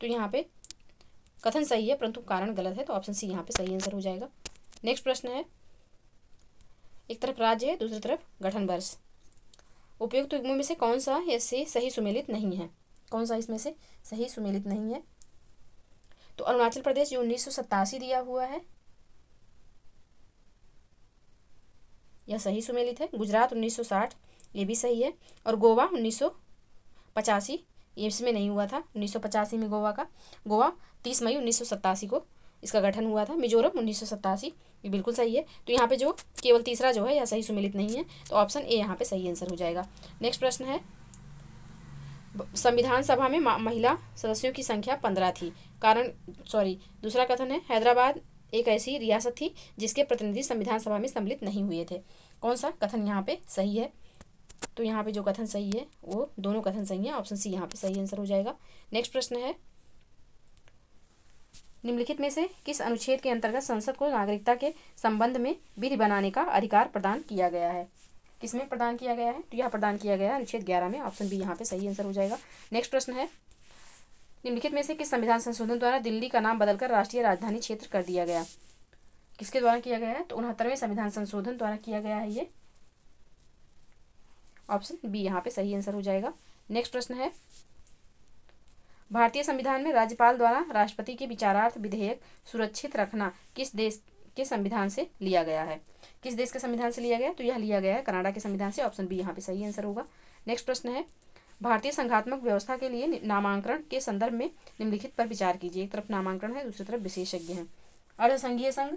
तो यहाँ पे कथन सही है परंतु कारण गलत है। तो ऑप्शन सी यहाँ पे सही आंसर हो जाएगा। नेक्स्ट प्रश्न है, एक तरफ राज्य है दूसरी तरफ गठन वर्ष। उपयुक्त युग्मों में से कौन सा इससे सही सुमेलित नहीं है? कौन सा इसमें से सही सुमेलित नहीं है? तो अरुणाचल प्रदेश जो 1987 दिया हुआ है यह सही सुमेलित है। गुजरात 1960 ये भी सही है। और गोवा 1985 ये इसमें नहीं हुआ था। 1985 में गोवा 30 मई 1987 को इसका गठन हुआ था। मिजोरम 1987 ये बिल्कुल सही है। तो यहाँ पे जो केवल तीसरा जो है यह सही सुमेलित नहीं है। तो ऑप्शन ए यहाँ पे सही आंसर हो जाएगा। नेक्स्ट प्रश्न है, संविधान सभा में महिला सदस्यों की संख्या 15 थी। दूसरा कथन है, हैदराबाद एक ऐसी रियासत थी जिसके प्रतिनिधि संविधान सभा में सम्मिलित नहीं हुए थे। कौन सा कथन यहाँ पे सही है? तो यहाँ पे जो कथन सही है वो दोनों कथन सही है। ऑप्शन सी यहाँ पे सही आंसर हो जाएगा। नेक्स्ट प्रश्न है, निम्नलिखित में से किस अनुच्छेद के अंतर्गत संसद को नागरिकता के संबंध में विधि बनाने का अधिकार प्रदान किया गया है? किसमें प्रदान किया गया है? तो यह प्रदान किया गया है अनुच्छेद 11 में। ऑप्शन बी यहाँ पे सही आंसर हो जाएगा। नेक्स्ट प्रश्न है, निम्नलिखित में से किस संविधान संशोधन द्वारा दिल्ली का नाम बदलकर राष्ट्रीय राजधानी क्षेत्र कर दिया गया? किसके द्वारा किया गया है? तो 69वें संविधान संशोधन द्वारा किया गया है ये। ऑप्शन बी यहाँ पे सही आंसर हो जाएगा। नेक्स्ट प्रश्न है, भारतीय संविधान में राज्यपाल द्वारा राष्ट्रपति के विचारार्थ विधेयक सुरक्षित रखना किस देश के संविधान से लिया गया है? किस देश के संविधान से लिया गया? तो यह लिया गया है कनाडा के संविधान से। ऑप्शन बी यहाँ पे सही आंसर होगा। नेक्स्ट प्रश्न है, भारतीय संघात्मक व्यवस्था के लिए नामांकन के संदर्भ में निम्नलिखित पर विचार कीजिए। एक तरफ नामांकन है दूसरी तरफ विशेषज्ञ हैं। अर्धसंघीय संघ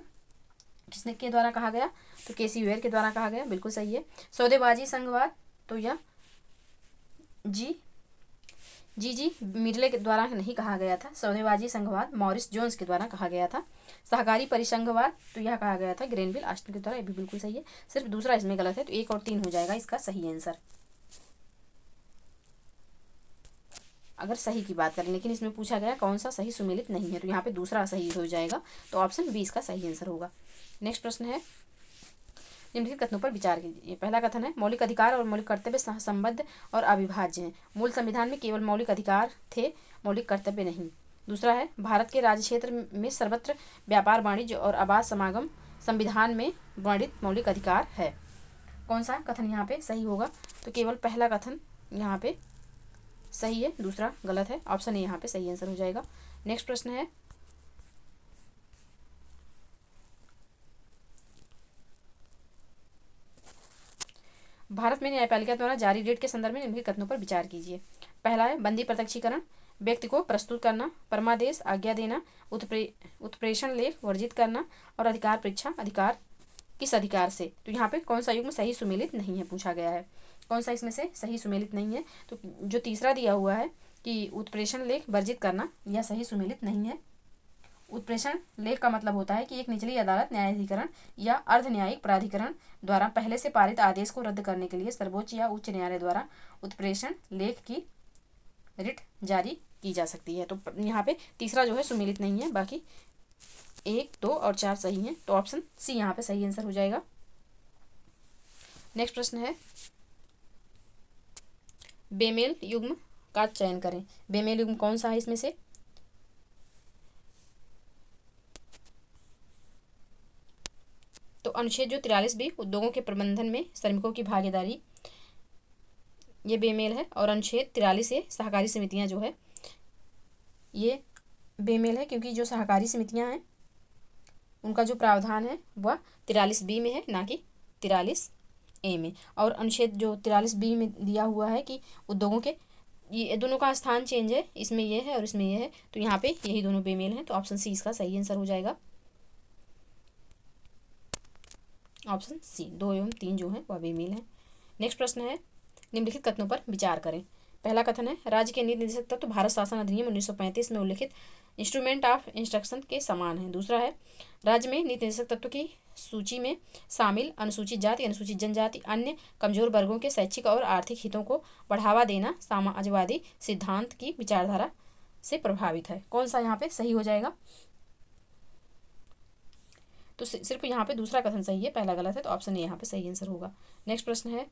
किसने के द्वारा कहा गया? तो केसी वेयर के द्वारा कहा गया, बिल्कुल सही है। सौदेबाजी संघवाद तो यह जी मिडले के द्वारा नहीं कहा गया था। सौदेबाजी संघवाद मॉरिस जोन्स के द्वारा कहा गया था। सहकारी परिसंघवाद तो यह कहा गया था ग्रेनविल ऑस्टिन के द्वारा, ये भी बिल्कुल सही है। सिर्फ दूसरा इसमें गलत है। तो 1 और 3 हो जाएगा इसका सही आंसर अगर सही की बात करें। लेकिन इसमें पूछा गया कौन सा सही सुमेलित नहीं है, तो यहाँ पे दूसरा सही हो जाएगा। तो ऑप्शन बी इसका सही आंसर होगा। नेक्स्ट प्रश्न है, निम्नलिखित कथनों पर विचार कीजिए। पहला कथन है, मौलिक अधिकार और मौलिक कर्तव्य सहसंबद्ध और अविभाज्य हैं। मूल संविधान में केवल मौलिक अधिकार थे, मौलिक कर्तव्य नहीं। दूसरा है, भारत के राज्य क्षेत्र में सर्वत्र व्यापार वाणिज्य और आवास समागम संविधान में वर्णित मौलिक अधिकार है। कौन सा कथन यहाँ पे सही होगा? तो केवल पहला कथन यहाँ पे सही है, दूसरा गलत है। ऑप्शन ए यहाँ पे सही आंसर हो जाएगा। नेक्स्ट प्रश्न है, भारत में न्यायपालिका द्वारा जारी रेट के संदर्भ में निम्नलिखित कथनों पर विचार कीजिए। पहला है, बंदी प्रत्यक्षीकरण, व्यक्ति को प्रस्तुत करना, परमादेश आज्ञा देना, उत्प्रेषण लेख वर्जित करना और अधिकार परीक्षा अधिकार किस अधिकार से। तो यहाँ पे कौन सा युग्म सही सुमेलित नहीं है पूछा गया है, कौन सा इसमें से सही सुमेलित नहीं है। तो जो तीसरा दिया हुआ है कि उत्प्रेषण लेख वर्जित करना, यह सही सुमेलित नहीं है। उत्प्रेषण लेख का मतलब होता है कि एक निचली अदालत, न्यायाधिकरण या अर्ध न्यायिक प्राधिकरण द्वारा पहले से पारित आदेश को रद्द करने के लिए सर्वोच्च या उच्च न्यायालय द्वारा उत्प्रेषण लेख की रिट जारी की जा सकती है। तो यहाँ पे तीसरा जो है सुमेलित नहीं है, बाकी 1, 2 और 4 सही हैं। तो ऑप्शन सी यहाँ पे सही आंसर हो जाएगा। नेक्स्ट प्रश्न है, बेमेल युग्म का चयन करें। बेमेल युग्म कौन सा है इसमें से। तो अनुच्छेद जो 43 भी उद्योगों के प्रबंधन में श्रमिकों की भागीदारी, ये बेमेल है। और अनुच्छेद 43 ये सहकारी समितियां जो है, ये बेमेल है, क्योंकि जो सहकारी समितियां हैं उनका जो प्रावधान है वह 43 बी में है, ना कि 43 ए में। और अनुच्छेद जो 43 बी में दिया हुआ है कि उद्योगों के, ये दोनों का स्थान चेंज है, इसमें ये है और इसमें ये है, तो यहाँ पे यही दोनों बेमेल हैं। तो ऑप्शन सी इसका सही आंसर हो जाएगा। ऑप्शन सी 2 एवं 3 जो है वह बेमेल है। नेक्स्ट प्रश्न है, निम्नलिखित कथनों पर विचार करें। पहला कथन है, राज्य के नीति निर्देशक तत्व भारत शासन अधिनियम 1935 में उल्लिखित इंस्ट्रूमेंट ऑफ इंस्ट्रक्शन के समान है। दूसरा है, राज्य में नीति निर्देशक तत्व की सूची में शामिल अनुसूचित जाति, अनुसूचित जनजाति, अन्य कमजोर वर्गों के शैक्षिक और आर्थिक हितों को बढ़ावा देना समाजवादी सिद्धांत की विचारधारा से प्रभावित है। कौन सा यहाँ पे सही हो जाएगा। तो सिर्फ यहाँ पे दूसरा कथन सही है, पहला गलत है, तो ऑप्शन ए यहाँ पे सही आंसर होगा। नेक्स्ट प्रश्न है,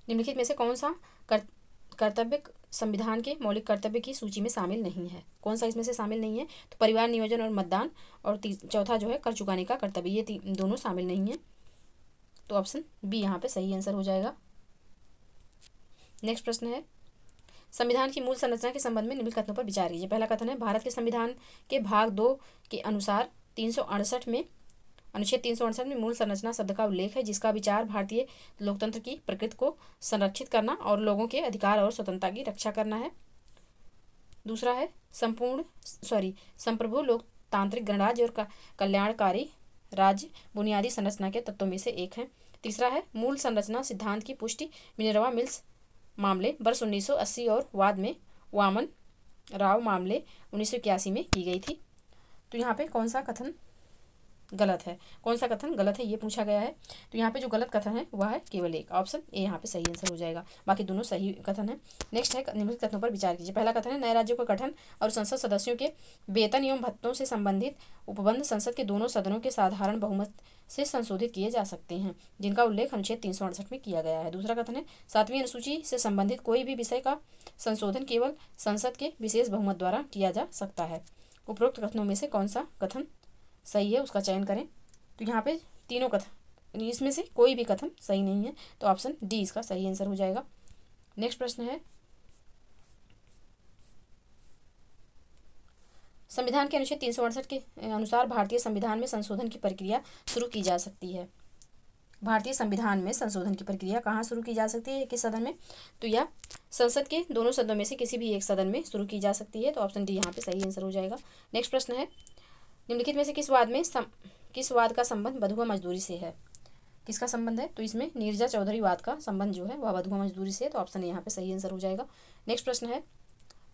निम्नलिखित में से कौन सा कर्तव्य संविधान के मौलिक कर्तव्य की सूची में शामिल नहीं है। कौन सा इसमें से शामिल नहीं है। तो परिवार नियोजन और मतदान, और चौथा जो है कर चुकाने का कर्तव्य, ये दोनों शामिल नहीं है। तो ऑप्शन बी यहाँ पे सही आंसर हो जाएगा। नेक्स्ट प्रश्न है, संविधान की मूल संरचना के संबंध में निम्नलिखित कथनों पर विचार कीजिए। पहला कथन है, भारत के संविधान के भाग 2 के अनुसार 368 में, अनुच्छेद 368 में मूल संरचना शब्द का उल्लेख है, जिसका विचार भारतीय लोकतंत्र की प्रकृति को संरक्षित करना और लोगों के अधिकार और स्वतंत्रता की रक्षा करना है। दूसरा है, संप्रभु लोकतांत्रिक गणराज्य और कल्याणकारी राज्य बुनियादी संरचना के तत्वों में से एक है। तीसरा है, मूल संरचना सिद्धांत की पुष्टि मिनर्वा मिल्स मामले वर्ष 1980 और बाद में वामन राव मामले 1981 में की गई थी। तो यहाँ पे कौन सा कथन गलत है, कौन सा कथन गलत है ये पूछा गया है। तो यहाँ पे जो गलत कथन है वह है केवल एक, ऑप्शन ए यहाँ पे सही आंसर हो जाएगा, बाकी दोनों सही कथन है। नेक्स्ट है, निम्नलिखित कथनों पर विचार कीजिए। पहला कथन है, नए राज्यों का गठन और संसद सदस्यों के वेतन एवं भत्तों से संबंधित उपबंध संसद के दोनों सदनों के साधारण बहुमत से संशोधित किए जा सकते हैं, जिनका उल्लेख अनुच्छेद 368 में किया गया है। दूसरा कथन है, 7वीं अनुसूची से संबंधित कोई भी विषय का संशोधन केवल संसद के विशेष बहुमत द्वारा किया जा सकता है। उपरोक्त कथनों में से कौन सा कथन सही है उसका चयन करें। तो यहाँ पे तीनों कथन, इसमें से कोई भी कथन सही नहीं है, तो ऑप्शन डी इसका सही आंसर हो जाएगा। नेक्स्ट प्रश्न है, संविधान के अनुच्छेद 368 के अनुसार भारतीय संविधान में संशोधन की प्रक्रिया शुरू की जा सकती है। भारतीय संविधान में संशोधन की प्रक्रिया कहाँ शुरू की जा सकती है, किस सदन में। तो यह संसद के दोनों सदनों में से किसी भी एक सदन में शुरू की जा सकती है। तो ऑप्शन डी यहाँ पे सही आंसर हो जाएगा। नेक्स्ट प्रश्न है, निम्नलिखित में से किस वाद का संबंध बधुआ मजदूरी से है। किसका संबंध है। तो इसमें नीरजा चौधरी वाद का संबंध जो है वह बधुआ मजदूरी से है। तो ऑप्शन ए यहाँ पे सही आंसर हो जाएगा। नेक्स्ट प्रश्न है,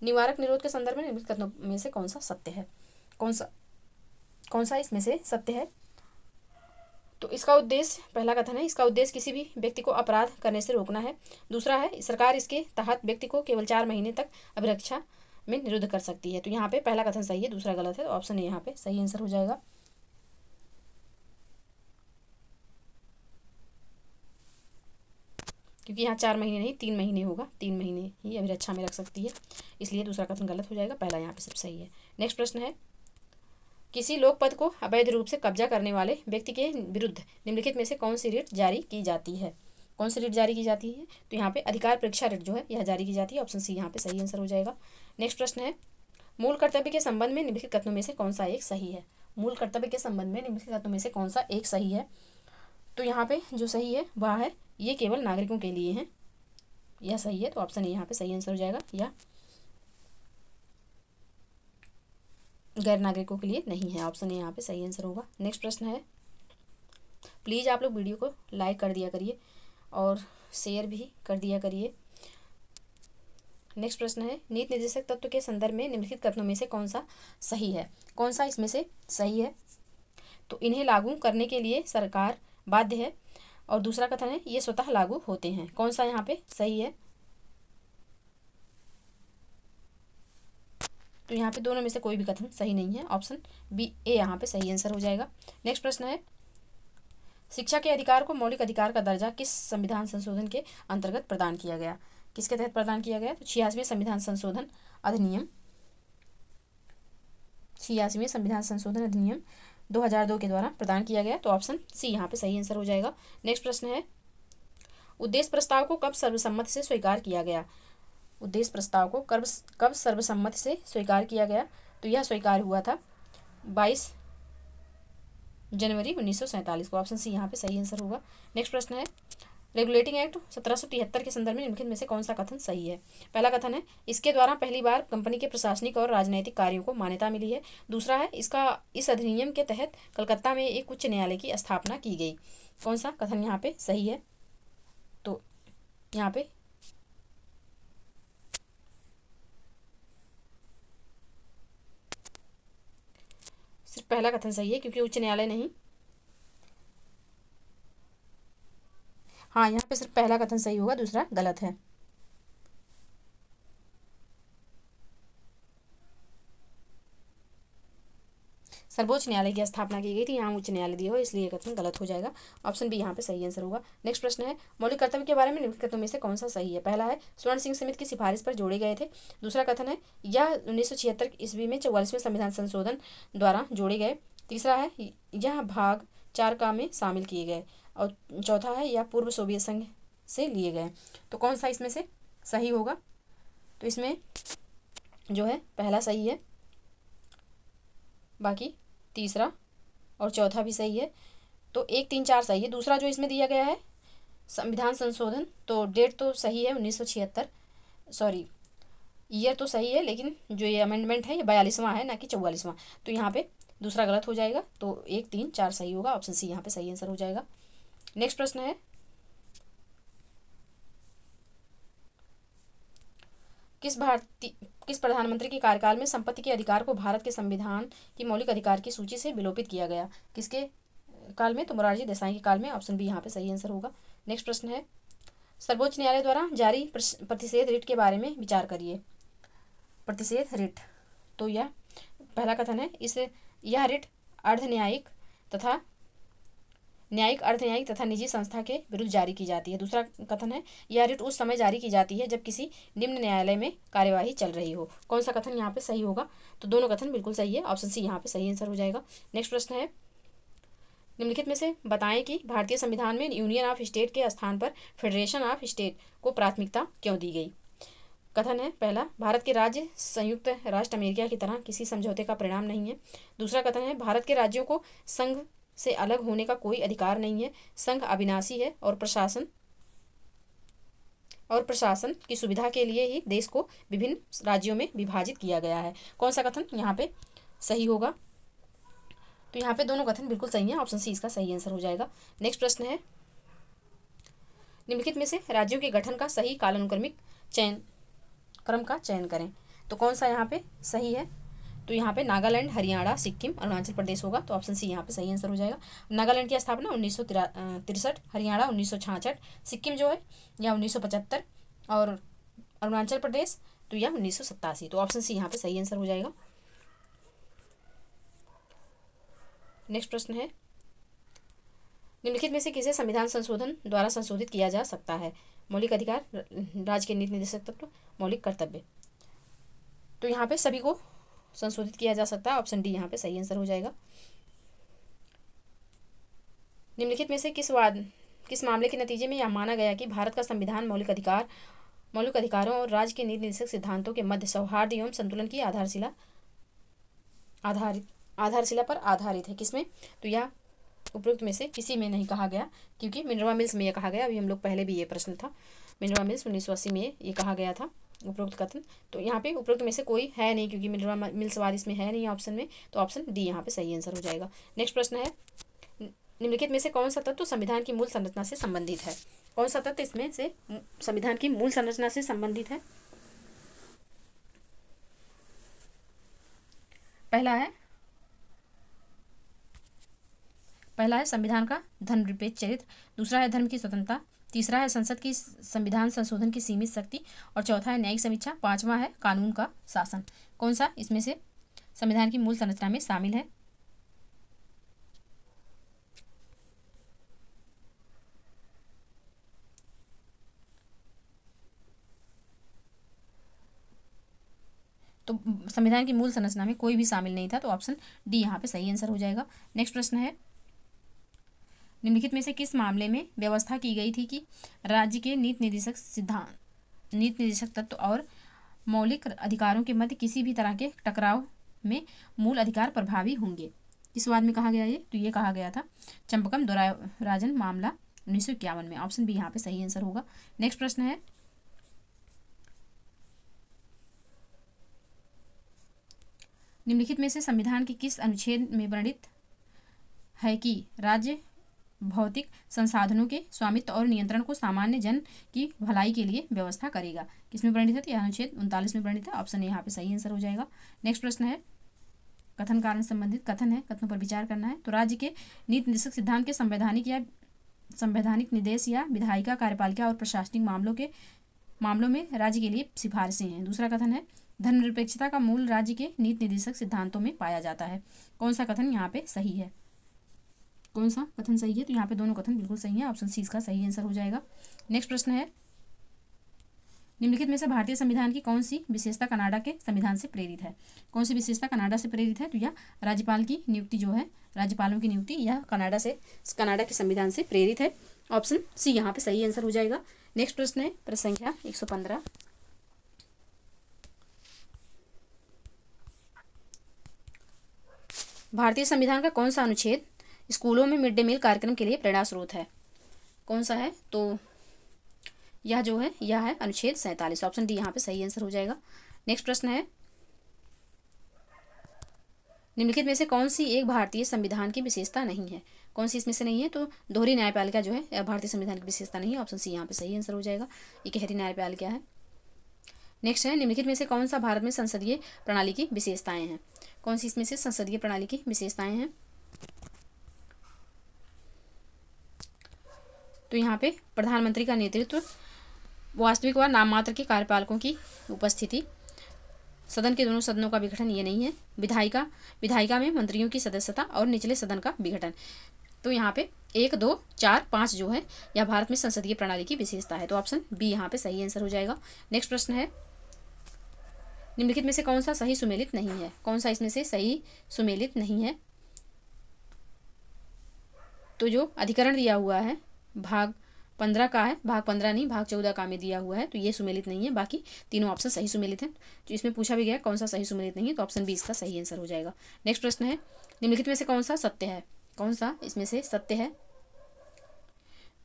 निवारक निरोध के संदर्भ में निम्नलिखित कथनों में से कौन सा सत्य है। कौन सा इसमें से सत्य है। तो इसका उद्देश्य, पहला कथन है, इसका उद्देश्य किसी भी व्यक्ति को अपराध करने से रोकना है। दूसरा है, सरकार इसके तहत व्यक्ति को केवल 4 महीने तक अभिरक्षा में निरुद्ध कर सकती है। तो यहाँ पे पहला कथन सही है, दूसरा गलत है। तो ऑप्शन ए यहाँ पे सही आंसर हो जाएगा। क्योंकि यहाँ 4 महीने नहीं 3 महीने होगा, 3 महीने ही अभिरक्षा में रख सकती है, इसलिए दूसरा कथन गलत हो जाएगा, पहला यहाँ पे सब सही है। नेक्स्ट प्रश्न है, किसी लोक पद को अवैध रूप से कब्जा करने वाले व्यक्ति के विरुद्ध निम्नलिखित में से कौन सी रिट जारी की जाती है। कौन सी रिट जारी की जाती है। तो यहाँ पे अधिकार परीक्षा रिट जो है यह जारी की जाती है। ऑप्शन सी यहाँ पे सही आंसर हो जाएगा। नेक्स्ट प्रश्न है, मूल कर्तव्य के संबंध में निम्नलिखित कथनों में से कौन सा एक सही है। मूल कर्तव्य के संबंध में निम्नलिखित कथनों में से कौन सा एक सही है। तो यहाँ पे जो सही है वह है, ये केवल नागरिकों के लिए है, यह सही है। तो ऑप्शन ए यहाँ पे सही आंसर हो जाएगा। या गैर नागरिकों के लिए नहीं है। ऑप्शन ए यहाँ पे सही आंसर होगा। नेक्स्ट प्रश्न है, प्लीज़ आप लोग वीडियो को लाइक कर दिया करिए और शेयर भी कर दिया करिए। नेक्स्ट प्रश्न है, नीति निर्देशक तत्व के संदर्भ में निम्नलिखित कथनों में से कौन सा सही है? कौन सा इसमें से सही है? तो इन्हें लागू करने के लिए सरकार बाध्य है, और दूसरा कथन है ये स्वतः लागू होते हैं। कौन सा यहाँ पे सही है? तो यहाँ पे दोनों में से कोई भी कथन सही नहीं है। ऑप्शन बी ए यहाँ पे सही आंसर हो जाएगा। नेक्स्ट प्रश्न है, शिक्षा के अधिकार को मौलिक अधिकार का दर्जा किस संविधान संशोधन के अंतर्गत प्रदान किया गया? किसके तहत प्रदान किया गया? तो 86वें संविधान संशोधन अधिनियम 86वें संविधान संशोधन अधिनियम 2002 के द्वारा प्रदान किया गया। तो ऑप्शन सी यहाँ पे सही आंसर हो जाएगा। नेक्स्ट प्रश्न है, उद्देश्य प्रस्ताव को कब सर्वसम्मति से स्वीकार किया गया? उद्देश्य प्रस्ताव को कब सर्वसम्मति से स्वीकार किया गया? तो यह स्वीकार हुआ था 22 जनवरी 1947 को। ऑप्शन सी यहाँ पे सही आंसर होगा। नेक्स्ट प्रश्न है, रेगुलेटिंग एक्ट 1773 के संदर्भ में निम्नलिखित में से कौन सा कथन सही है? पहला कथन है इसके द्वारा पहली बार कंपनी के प्रशासनिक और राजनैतिक कार्यों को मान्यता मिली है। दूसरा है इस अधिनियम के तहत कलकत्ता में एक उच्च न्यायालय की स्थापना की गई। कौन सा कथन यहाँ पे सही है? तो यहाँ पे सिर्फ पहला कथन सही है, क्योंकि उच्च न्यायालय नहीं, हाँ यहाँ पे सिर्फ पहला कथन सही होगा, दूसरा गलत है। सर्वोच्च न्यायालय की स्थापना की गई थी, यहाँ उच्च न्यायालय दिया हो, इसलिए कथन गलत हो जाएगा। ऑप्शन बी यहाँ पे सही आंसर होगा। नेक्स्ट प्रश्न है, मौलिक कर्तव्य के बारे में निम्नलिखित कथनों में से कौन सा सही है? पहला है स्वर्ण सिंह समिति की सिफारिश पर जोड़े गए थे। दूसरा कथन है यह 1976 ईस्वी में 44वें संविधान संशोधन द्वारा जोड़े गए। तीसरा है यह भाग 4 का में शामिल किए गए, और चौथा है यह पूर्व सोवियत संघ से लिए गए। तो कौन सा इसमें से सही होगा? तो इसमें जो है पहला सही है, बाकी तीसरा और चौथा भी सही है। तो 1, 3, 4 सही है। दूसरा जो इसमें दिया गया है संविधान संशोधन, तो डेट तो सही है 1976, सॉरी ईयर तो सही है, लेकिन जो ये अमेंडमेंट है ये 42वां है, ना कि 44वां। तो यहाँ पे दूसरा गलत हो जाएगा। तो 1, 3, 4 सही होगा। ऑप्शन सी यहाँ पे सही आंसर हो जाएगा। नेक्स्ट प्रश्न है, किस प्रधानमंत्री के कार्यकाल में संपत्ति के अधिकार को भारत के संविधान की मौलिक अधिकार की सूची से विलोपित किया गया? किसके काल में? तो मोरारजी देसाई के काल में। ऑप्शन बी यहाँ पे सही आंसर होगा। नेक्स्ट प्रश्न है, सर्वोच्च न्यायालय द्वारा जारी प्रतिषेध रिट के बारे में विचार करिए। प्रतिषेध रिट, तो यह पहला कथन है यह रिट अर्धन्यायिक तथा न्यायिक, अर्धन्यायिक तथा निजी संस्था के विरुद्ध जारी की जाती है। दूसरा कथन है यह रिट उस समय जारी की जाती है जब किसी निम्न न्यायालय में कार्यवाही चल रही हो। कौन सा कथन यहाँ पे सही होगा? तो दोनों कथन बिल्कुल सही है। ऑप्शन सी यहाँ पे सही आंसर हो जाएगा। नेक्स्ट प्रश्न है, निम्नलिखित में से बताएं कि भारतीय संविधान में यूनियन ऑफ स्टेट के स्थान पर फेडरेशन ऑफ स्टेट को प्राथमिकता क्यों दी गई? कथन है पहला, भारत के राज्य संयुक्त राष्ट्र अमेरिका की तरह किसी समझौते का परिणाम नहीं है। दूसरा कथन है भारत के राज्यों को संघ से अलग होने का कोई अधिकार नहीं है, संघ अविनाशी है, और प्रशासन की सुविधा के लिए ही देश को विभिन्न राज्यों में विभाजित किया गया है। कौन सा कथन यहाँ पे सही होगा? तो यहाँ पे दोनों कथन बिल्कुल सही है। ऑप्शन सी इसका सही आंसर हो जाएगा। नेक्स्ट प्रश्न है, निम्नलिखित में से राज्यों के गठन का सही कालानुक्रमिक क्रम का चयन करें। तो कौन सा यहाँ पे सही है? तो यहाँ पे नागालैंड, हरियाणा, सिक्किम, अरुणाचल प्रदेश होगा। तो ऑप्शन सी यहाँ पे सही आंसर हो जाएगा। नागालैंड की स्थापना 1963, हरियाणा 1966, सिक्किम जो है यह 1975, और अरुणाचल प्रदेश तो यह 1987। तो ऑप्शन सी यहाँ पे सही आंसर हो जाएगा। नेक्स्ट प्रश्न है, निम्नलिखित में से किसे संविधान संशोधन द्वारा संशोधित किया जा सकता है? मौलिक अधिकार, राज्य के नीति निर्देशक तत्व, मौलिक कर्तव्य। तो यहाँ पे सभी को संशोधित किया जा सकता है। ऑप्शन डी यहाँ पे सही आंसर हो जाएगा। निम्नलिखित में से किस मामले के नतीजे में यह माना गया कि भारत का संविधान मौलिक अधिकारों और राज्य के नीति निर्देशक सिद्धांतों के मध्य सौहार्द एवं संतुलन की आधारशिला पर आधारित है? किसमें? तो यह उपरोक्त में से किसी में नहीं कहा गया, क्योंकि मिनर्वा मिल्स में यह कहा गया। अभी हम लोग पहले भी ये प्रश्न था, मिनर्वा मिल्स 1980 में ये कहा गया था उपरोक्त कथन। तो यहाँ पे उपरोक्त में से कोई है नहीं, क्योंकि मिनर्वा मिल्स वारिस में है नहीं ऑप्शन में, तो ऑप्शन डी यहाँ पे सही आंसर हो जाएगा। नेक्स्ट प्रश्न है, निम्नलिखित में से कौन सा तत्व संविधान की मूल संरचना से संबंधित है? कौन सा तत्व इसमें से संविधान की मूल संरचना से संबंधित है? पहला है संविधान का धर्मनिरपेक्ष चरित्र, दूसरा है धर्म की स्वतंत्रता, तीसरा है संसद की संविधान संशोधन की सीमित शक्ति, और चौथा है न्यायिक समीक्षा, पांचवा है कानून का शासन। कौन सा इसमें से संविधान की मूल संरचना में शामिल है? तो संविधान की मूल संरचना में कोई भी शामिल नहीं था, तो ऑप्शन डी यहाँ पे सही आंसर हो जाएगा। नेक्स्ट प्रश्न है, निम्नलिखित में से किस मामले में व्यवस्था की गई थी कि राज्य के नीति निर्देशक तत्व और मौलिक अधिकारों के मध्य किसी भी तरह के टकराव में मूल अधिकार प्रभावी होंगे? किस वाद में कहा गया ये? तो ये कहा गया था चंपकम दोराराजन मामला 1951 में। ऑप्शन बी यहाँ पे सही आंसर होगा। नेक्स्ट प्रश्न है, निम्नलिखित में से संविधान के किस अनुच्छेद में वर्णित है कि राज्य भौतिक संसाधनों के स्वामित्व और नियंत्रण को सामान्य जन की भलाई के लिए व्यवस्था करेगा? किसमें वर्णित है? तो यह अनुच्छेद 39 में वर्णित है। ऑप्शन यहाँ पे सही आंसर हो जाएगा। नेक्स्ट प्रश्न है, कथन कारण संबंधित कथन है, कथनों पर विचार करना है। तो राज्य के नीति निर्देशक सिद्धांत के संवैधानिक निर्देश या विधायिका कार्यपालिका और प्रशासनिक मामलों में राज्य के लिए सिफारिशें हैं। दूसरा कथन है, धर्मनिरपेक्षता का मूल राज्य के नीति निर्देशक सिद्धांतों में पाया जाता है। कौन सा कथन यहाँ पे सही है? कौन सा कथन सही है? तो यहाँ पे दोनों कथन बिल्कुल सही है। ऑप्शन सी इसका सही आंसर हो जाएगा। नेक्स्ट प्रश्न है, निम्नलिखित में से भारतीय संविधान की कौन सी विशेषता कनाडा के संविधान से प्रेरित है? कौन सी विशेषता कनाडा से प्रेरित है? तो यह राज्यपाल की नियुक्ति जो है, राज्यपालों की नियुक्ति, यह कनाडा के संविधान से प्रेरित है। ऑप्शन सी यहाँ पे सही आंसर हो जाएगा। नेक्स्ट प्रश्न है, प्रश्न संख्या 115, भारतीय संविधान का कौन सा अनुच्छेद स्कूलों में मिड डे मील कार्यक्रम के लिए प्रेरणा स्रोत है? कौन सा है? तो यह जो है, यह है अनुच्छेद 47। ऑप्शन डी यहाँ पे सही आंसर हो जाएगा। नेक्स्ट प्रश्न है, निम्नलिखित में से कौन सी एक भारतीय संविधान की विशेषता नहीं है? कौन सी इसमें से नहीं है? तो दोहरी न्यायपालिका जो है भारतीय संविधान की विशेषता नहीं है। ऑप्शन सी यहाँ पे सही आंसर हो जाएगा। इकहरी न्यायपालिका है। नेक्स्ट है, निम्नलिखित में से कौन सा भारत में संसदीय प्रणाली की विशेषताएं हैं? कौन सी इसमें से संसदीय प्रणाली की विशेषताएं हैं? तो यहाँ पे प्रधानमंत्री का नेतृत्व, वास्तविक व नाम मात्र के कार्यपालकों की उपस्थिति, सदन के दोनों सदनों का विघटन ये नहीं है, विधायिका में मंत्रियों की सदस्यता और निचले सदन का विघटन। तो यहाँ पे 1, 2, 4, 5 जो है, यह भारत में संसदीय प्रणाली की विशेषता है। तो ऑप्शन बी यहाँ पे सही आंसर हो जाएगा। नेक्स्ट प्रश्न है, निम्नलिखित में से कौन सा सही सुमेलित नहीं है? कौन सा इसमें से सही सुमेलित नहीं है? तो जो अधिकरण दिया हुआ है भाग 15 का है, भाग 15 नहीं, भाग 14 का में दिया हुआ है, तो ये सुमेलित नहीं है। बाकी तीनों ऑप्शन सही सुमेलित हैं। तो इसमें पूछा भी गया कौन सा सही सुमेलित नहीं है, तो ऑप्शन बी इसका सही आंसर हो जाएगा। नेक्स्ट प्रश्न है, निम्नलिखित में से कौन सा सत्य है? कौन सा इसमें से सत्य है?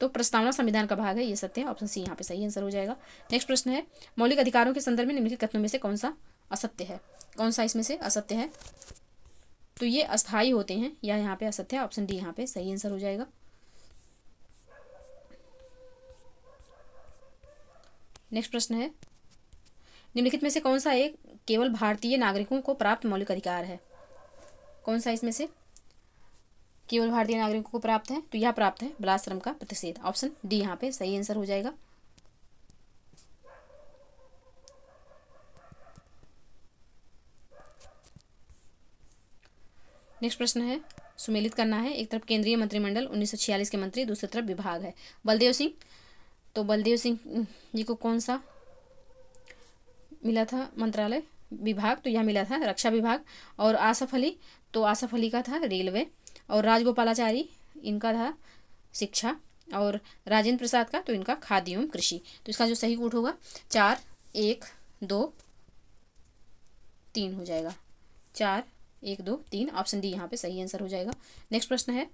तो प्रस्तावना संविधान का भाग है, ये सत्य है। ऑप्शन सी यहाँ पे सही आंसर हो जाएगा। नेक्स्ट प्रश्न है, मौलिक अधिकारों के संदर्भ में निम्नलिखित कथनों में से कौन सा असत्य है? कौन सा इसमें से असत्य है? तो ये अस्थायी होते हैं, या यहाँ पे असत्य है। ऑप्शन डी यहाँ पे सही आंसर हो जाएगा। नेक्स्ट प्रश्न है, निम्नलिखित में से कौन सा एक केवल भारतीय नागरिकों को प्राप्त मौलिक अधिकार है? कौन सा इसमें से केवल भारतीय नागरिकों को प्राप्त है? तो यह प्राप्त है बलात्श्रम का प्रतिषेध। ऑप्शन डी यहाँ पे सही आंसर हो जाएगा। नेक्स्ट प्रश्न है, सुमेलित करना है। एक तरफ केंद्रीय मंत्रिमंडल 1946 के मंत्री, दूसरी तरफ विभाग है। बलदेव सिंह, तो बलदेव सिंह जी को कौन सा मिला था मंत्रालय विभाग? तो यह मिला था रक्षा विभाग। और आसफ अली, तो आसफ अली का था रेलवे। और राजगोपालाचारी, इनका था शिक्षा। और राजेंद्र प्रसाद का, तो इनका खाद्य एवं कृषि। तो इसका जो सही कोड होगा 4, 1, 2, 3 हो जाएगा। 4, 1, 2, 3। ऑप्शन डी यहाँ पे सही आंसर हो जाएगा। नेक्स्ट प्रश्न है,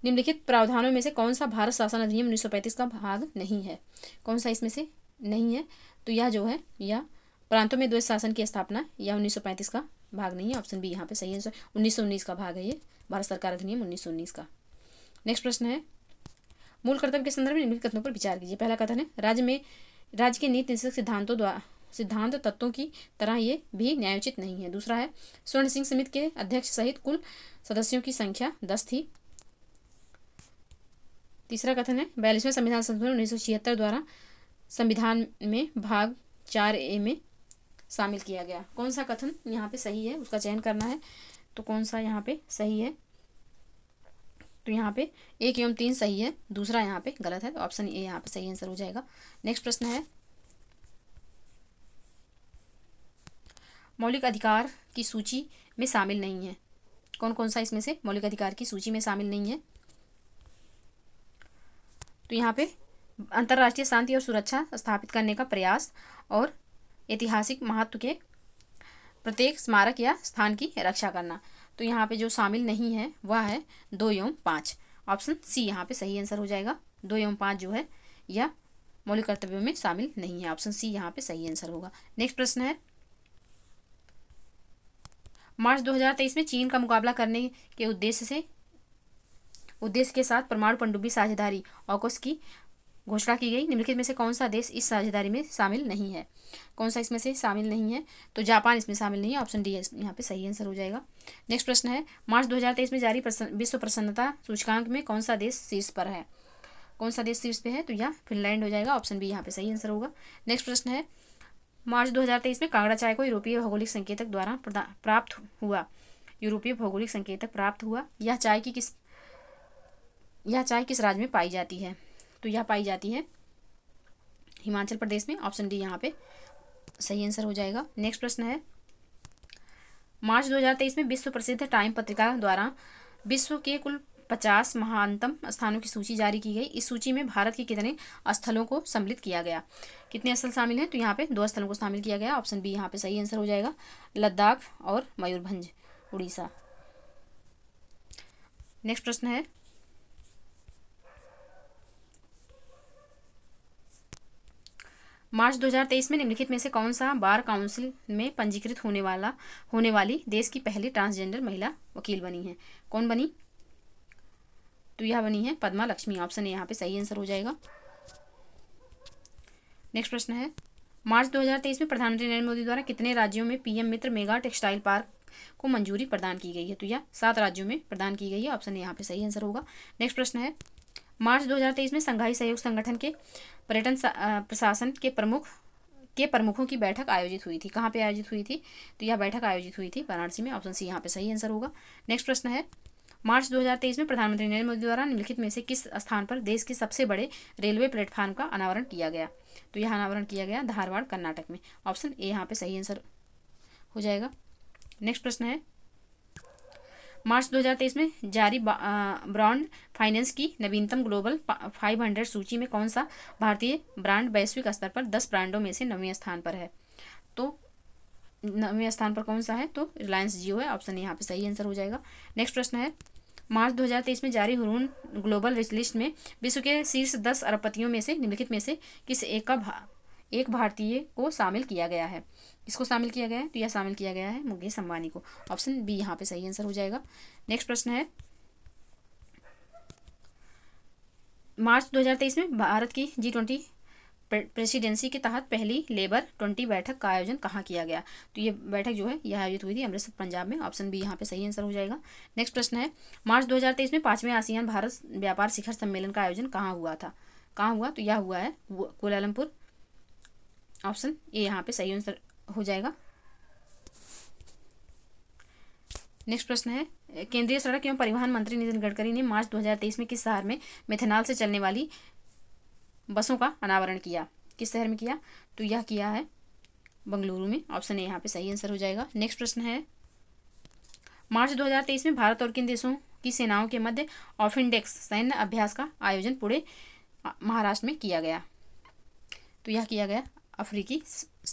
निम्नलिखित प्रावधानों में से कौन सा भारत शासन अधिनियम 1935 का भाग नहीं है? कौन सा इसमें से नहीं है? तो यह जो है यह प्रांतों में द्वैत शासन की स्थापना या 1935 का भाग नहीं है। ऑप्शन बी यहाँ पे सही है। 1919 का भाग है ये, भारत सरकार अधिनियम 1919 का। नेक्स्ट प्रश्न है, मूल कर्तव्य के संदर्भ में निम्नलिखित कथनों पर विचार कीजिए। पहला कथन है, राज्य के नीति निर्देशक सिद्धांत तत्वों की तरह ये भी न्यायोचित नहीं है। दूसरा है, स्वर्ण सिंह समिति के अध्यक्ष सहित कुल सदस्यों की संख्या 10 थी। तीसरा कथन है, 42वें संविधान संशोधन 1976 द्वारा संविधान में भाग 4A में शामिल किया गया। कौन सा कथन यहाँ पे सही है उसका चयन करना है। तो कौन सा यहाँ पे सही है? तो यहाँ पे 1 एवं 3 सही है, दूसरा यहाँ पे गलत है। तो ऑप्शन ए यहाँ पे सही आंसर हो जाएगा। नेक्स्ट प्रश्न है, मौलिक अधिकार की सूची में शामिल नहीं है। कौन कौन सा इसमें से मौलिक अधिकार की सूची में शामिल नहीं है? तो यहाँ पे अंतर्राष्ट्रीय शांति और सुरक्षा स्थापित करने का प्रयास और ऐतिहासिक महत्व के प्रत्येक स्मारक या स्थान की रक्षा करना। तो यहाँ पे जो शामिल नहीं है वह है 2 एवं 5। ऑप्शन सी यहाँ पे सही आंसर हो जाएगा। 2 एवं 5 जो है यह मौलिक कर्तव्यों में शामिल नहीं है। ऑप्शन सी यहाँ पे सही आंसर होगा। नेक्स्ट प्रश्न है, मार्च 2023 में चीन का मुकाबला करने के उद्देश्य के साथ परमाणु पनडुब्बी साझेदारी ऑकस की घोषणा की गई। निम्नलिखित में से कौन सा देश इस साझेदारी में शामिल नहीं है? कौन सा इसमें से शामिल नहीं है? तो जापान इसमें शामिल नहीं है। ऑप्शन डी यहाँ पे सही आंसर हो जाएगा। नेक्स्ट प्रश्न है, मार्च 2023 में जारी विश्व प्रसन्नता सूचकांक में कौन सा देश शीर्ष पर है? कौन सा देश शीर्ष पे है? तो यह फिनलैंड हो जाएगा। ऑप्शन बी यहाँ पे सही आंसर होगा। नेक्स्ट प्रश्न है, मार्च 2023 में कांगड़ा चाय को यूरोपीय भौगोलिक संकेतक द्वारा प्राप्त हुआ। यह चाय किस राज्य में पाई जाती है? तो यह पाई जाती है हिमाचल प्रदेश में। ऑप्शन डी यहाँ पे सही आंसर हो जाएगा। नेक्स्ट प्रश्न है, मार्च 2023 में विश्व प्रसिद्ध टाइम पत्रिका द्वारा विश्व के कुल 50 महानतम स्थानों की सूची जारी की गई। इस सूची में भारत के कितने स्थलों को सम्मिलित किया गया? कितने स्थल शामिल हैं? तो यहाँ पे 2 स्थलों को शामिल किया गया। ऑप्शन बी यहाँ पे सही आंसर हो जाएगा, लद्दाख और मयूरभंज, उड़ीसा। नेक्स्ट प्रश्न है, मार्च 2023 में निम्नलिखित में से कौन सा बार काउंसिल में पंजीकृत होने वाली देश की पहली ट्रांसजेंडर महिला वकील बनी है? कौन बनी? तो यह बनी है पद्मा लक्ष्मी। ऑप्शन ए यहाँ पे सही आंसर हो जाएगा। नेक्स्ट प्रश्न है, मार्च 2023 में प्रधानमंत्री नरेंद्र मोदी द्वारा कितने राज्यों में पीएम मित्र मेगा टेक्सटाइल पार्क को मंजूरी प्रदान की गई है? तो यह 7 राज्यों में प्रदान की गई है। ऑप्शन ए यहाँ पे सही आंसर होगा। नेक्स्ट प्रश्न है, मार्च 2023 में संघाई सहयोग संगठन के पर्यटन प्रशासन के प्रमुखों की बैठक आयोजित हुई थी। कहाँ पे आयोजित हुई थी? तो यह बैठक आयोजित हुई थी वाराणसी में। ऑप्शन सी यहाँ पे सही आंसर होगा। नेक्स्ट प्रश्न है, मार्च 2023 में प्रधानमंत्री नरेंद्र मोदी द्वारा निम्नलिखित में से किस स्थान पर देश के सबसे बड़े रेलवे प्लेटफॉर्म का अनावरण किया गया? तो यह अनावरण किया गया धारवाड़, कर्नाटक में। ऑप्शन ए यहाँ पे सही आंसर हो जाएगा। नेक्स्ट प्रश्न है, मार्च 2023 में जारी ब्रांड फाइनेंस की नवीनतम ग्लोबल 500 सूची में कौन सा भारतीय ब्रांड वैश्विक स्तर पर 10 ब्रांडों में से 9वें स्थान पर है? तो 9वें स्थान पर कौन सा है? तो रिलायंस जियो है। ऑप्शन यहाँ पे सही आंसर हो जाएगा। नेक्स्ट प्रश्न है, मार्च 2023 में जारी हुरून ग्लोबल रिच लिस्ट में विश्व के शीर्ष 10 अरबपतियों में से निम्नलिखित में से किस एक भारतीय को शामिल किया गया है? किसको शामिल किया गया है? तो यह शामिल किया गया है मुकेश अंबानी को। ऑप्शन बी यहाँ पे सही आंसर हो जाएगा। नेक्स्ट प्रश्न है, मार्च 2023 में भारत की G20 प्रेसिडेंसी के तहत पहली लेबर 20 बैठक का आयोजन कहाँ किया गया? तो ये बैठक जो है यह आयोजित हुई थी अमृतसर, पंजाब में। ऑप्शन बी यहाँ पे सही आंसर हो जाएगा। नेक्स्ट प्रश्न है, मार्च 2023 में 5वें आसियान भारत व्यापार शिखर सम्मेलन का आयोजन कहाँ हुआ था? कहाँ हुआ? तो यह हुआ है कुआलालंपुर। ऑप्शन ए यहाँ पे सही आंसर हो जाएगा। नेक्स्ट प्रश्न है, केंद्रीय सड़क एवं परिवहन मंत्री नितिन गडकरी ने मार्च 2023 में किस शहर में मेथनॉल से चलने वाली बसों का अनावरण किया? किस शहर में किया? तो यह किया है बंगलुरु में। ऑप्शन ए यहाँ पे सही आंसर हो जाएगा। नेक्स्ट प्रश्न है, मार्च 2023 में भारत और किन देशों की सेनाओं के मध्य ऑफिंडेक्स सैन्य अभ्यास का आयोजन पुणे महाराष्ट्र में किया गया? तो यह किया गया अफ्रीकी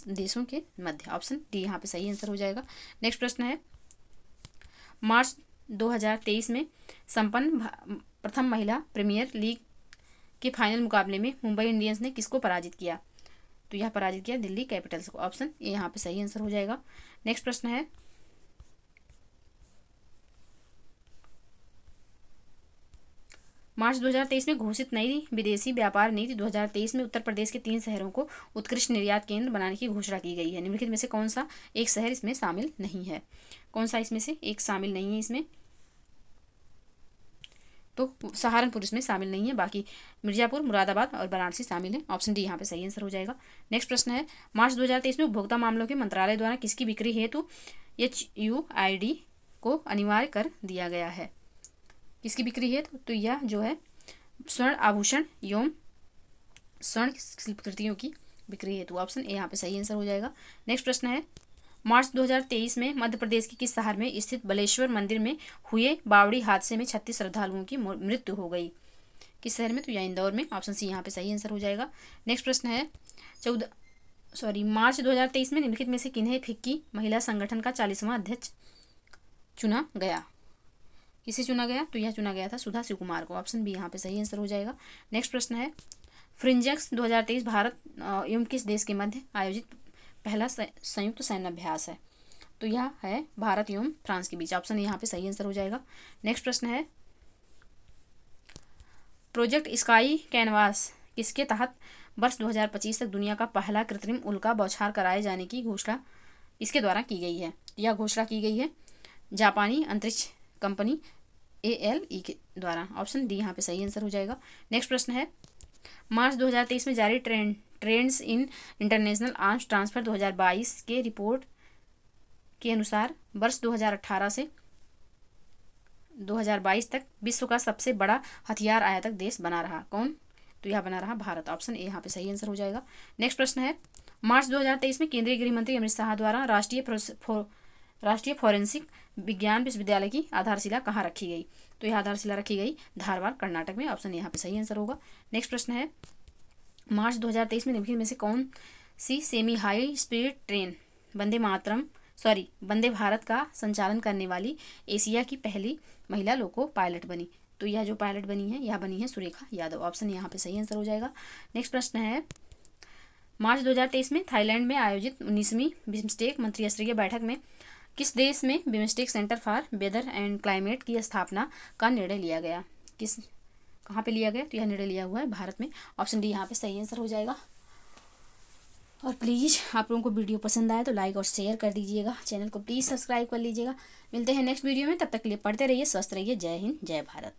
देशों के मध्य। ऑप्शन डी यहाँ पे सही आंसर हो जाएगा। नेक्स्ट प्रश्न है, मार्च 2023 में संपन्न प्रथम महिला प्रीमियर लीग के फाइनल मुकाबले में मुंबई इंडियंस ने किसको पराजित किया? तो यह पराजित किया दिल्ली कैपिटल्स को। ऑप्शन ए यहाँ पे सही आंसर हो जाएगा। नेक्स्ट प्रश्न है, मार्च 2023 में घोषित नई विदेशी व्यापार नीति 2023 में उत्तर प्रदेश के 3 शहरों को उत्कृष्ट निर्यात केंद्र बनाने की घोषणा की गई है। निम्नलिखित में से कौन सा एक शहर इसमें शामिल नहीं है? कौन सा इसमें से एक शामिल नहीं है इसमें? तो सहारनपुर इसमें शामिल नहीं है, बाकी मिर्जापुर, मुरादाबाद और वाराणसी शामिल है। ऑप्शन डी यहाँ पे सही आंसर हो जाएगा। नेक्स्ट प्रश्न है, मार्च 2023 में उपभोक्ता मामलों के मंत्रालय द्वारा किसकी बिक्री हेतु HUID को अनिवार्य कर दिया गया है? किसकी बिक्री हेतु? तो यह जो है स्वर्ण आभूषण एवं स्वर्ण शिल्पकृतियों की बिक्री हेतु। ऑप्शन ए यहाँ पे सही आंसर हो जाएगा। नेक्स्ट प्रश्न है, मार्च 2023 में मध्य प्रदेश के किस शहर में स्थित बलेश्वर मंदिर में हुए बावड़ी हादसे में 36 श्रद्धालुओं की मृत्यु हो गई? किस शहर में? तो यह इंदौर में। ऑप्शन सी यहाँ पे सही आंसर हो जाएगा। नेक्स्ट प्रश्न है, मार्च 2023 में निम्नलिखित में से किन्हें फिक्की महिला संगठन का 40वां अध्यक्ष चुना गया? किसे चुना गया? तो यह चुना गया था सुधा शिव कुमार को। ऑप्शन बी यहाँ पे सही आंसर हो जाएगा। नेक्स्ट प्रश्न है, फ्रिंजेक्स 2023 भारत एवं किस देश के मध्य आयोजित पहला संयुक्त सैन्य अभ्यास है? तो यह है भारत एवं फ्रांस के बीच। ऑप्शन यहाँ पे सही आंसर हो जाएगा। नेक्स्ट प्रश्न है, प्रोजेक्ट स्काई कैनवास किसके तहत वर्ष 2025 तक दुनिया का पहला कृत्रिम उल्का बौछार कराए जाने की घोषणा इसके द्वारा की गई है? यह घोषणा की गई है जापानी अंतरिक्ष कंपनी ALE के द्वारा। ऑप्शन डी यहाँ पे सही आंसर हो जाएगा। नेक्स्ट प्रश्न है, मार्च 2023 में जारी trends in international arms transfer 2022 के रिपोर्ट के अनुसार वर्ष 2018 से 2022 तक विश्व का सबसे बड़ा हथियार आयातक देश बना रहा कौन? तो यह बना रहा भारत। ऑप्शन ए यहाँ पे सही आंसर हो जाएगा। नेक्स्ट प्रश्न है, मार्च 2023 में केंद्रीय गृह मंत्री अमित शाह द्वारा राष्ट्रीय फॉरेंसिक विज्ञान विश्वविद्यालय की आधारशिला कहाँ रखी गई? तो यह आधारशिला रखी गई धारवाड़, कर्नाटक में। ऑप्शन यहाँ पे सही आंसर होगा। नेक्स्ट प्रश्न है, मार्च 2023 में निम्नलिखित में से कौन सी semi high speed train Vande Bharat का संचालन करने वाली एशिया की पहली महिला लोको पायलट बनी? तो यह जो पायलट बनी है यह बनी है सुरेखा यादव। ऑप्शन यहाँ पे सही आंसर हो जाएगा। नेक्स्ट प्रश्न है, मार्च 2023 में थाईलैंड में आयोजित 19वीं बिम्स्टेक मंत्रिस्तरीय बैठक में किस देश में BIMSTEC centre for weather and climate की स्थापना का निर्णय लिया गया? कहाँ पे लिया गया? तो यह निर्णय लिया हुआ है भारत में। ऑप्शन डी यहाँ पे सही आंसर हो जाएगा। और प्लीज़ आप लोगों को वीडियो पसंद आए तो लाइक और शेयर कर दीजिएगा, चैनल को प्लीज़ सब्सक्राइब कर लीजिएगा। मिलते हैं नेक्स्ट वीडियो में, तब तक के लिए पढ़ते रहिए, स्वस्थ रहिए। जय हिंद, जय भारत।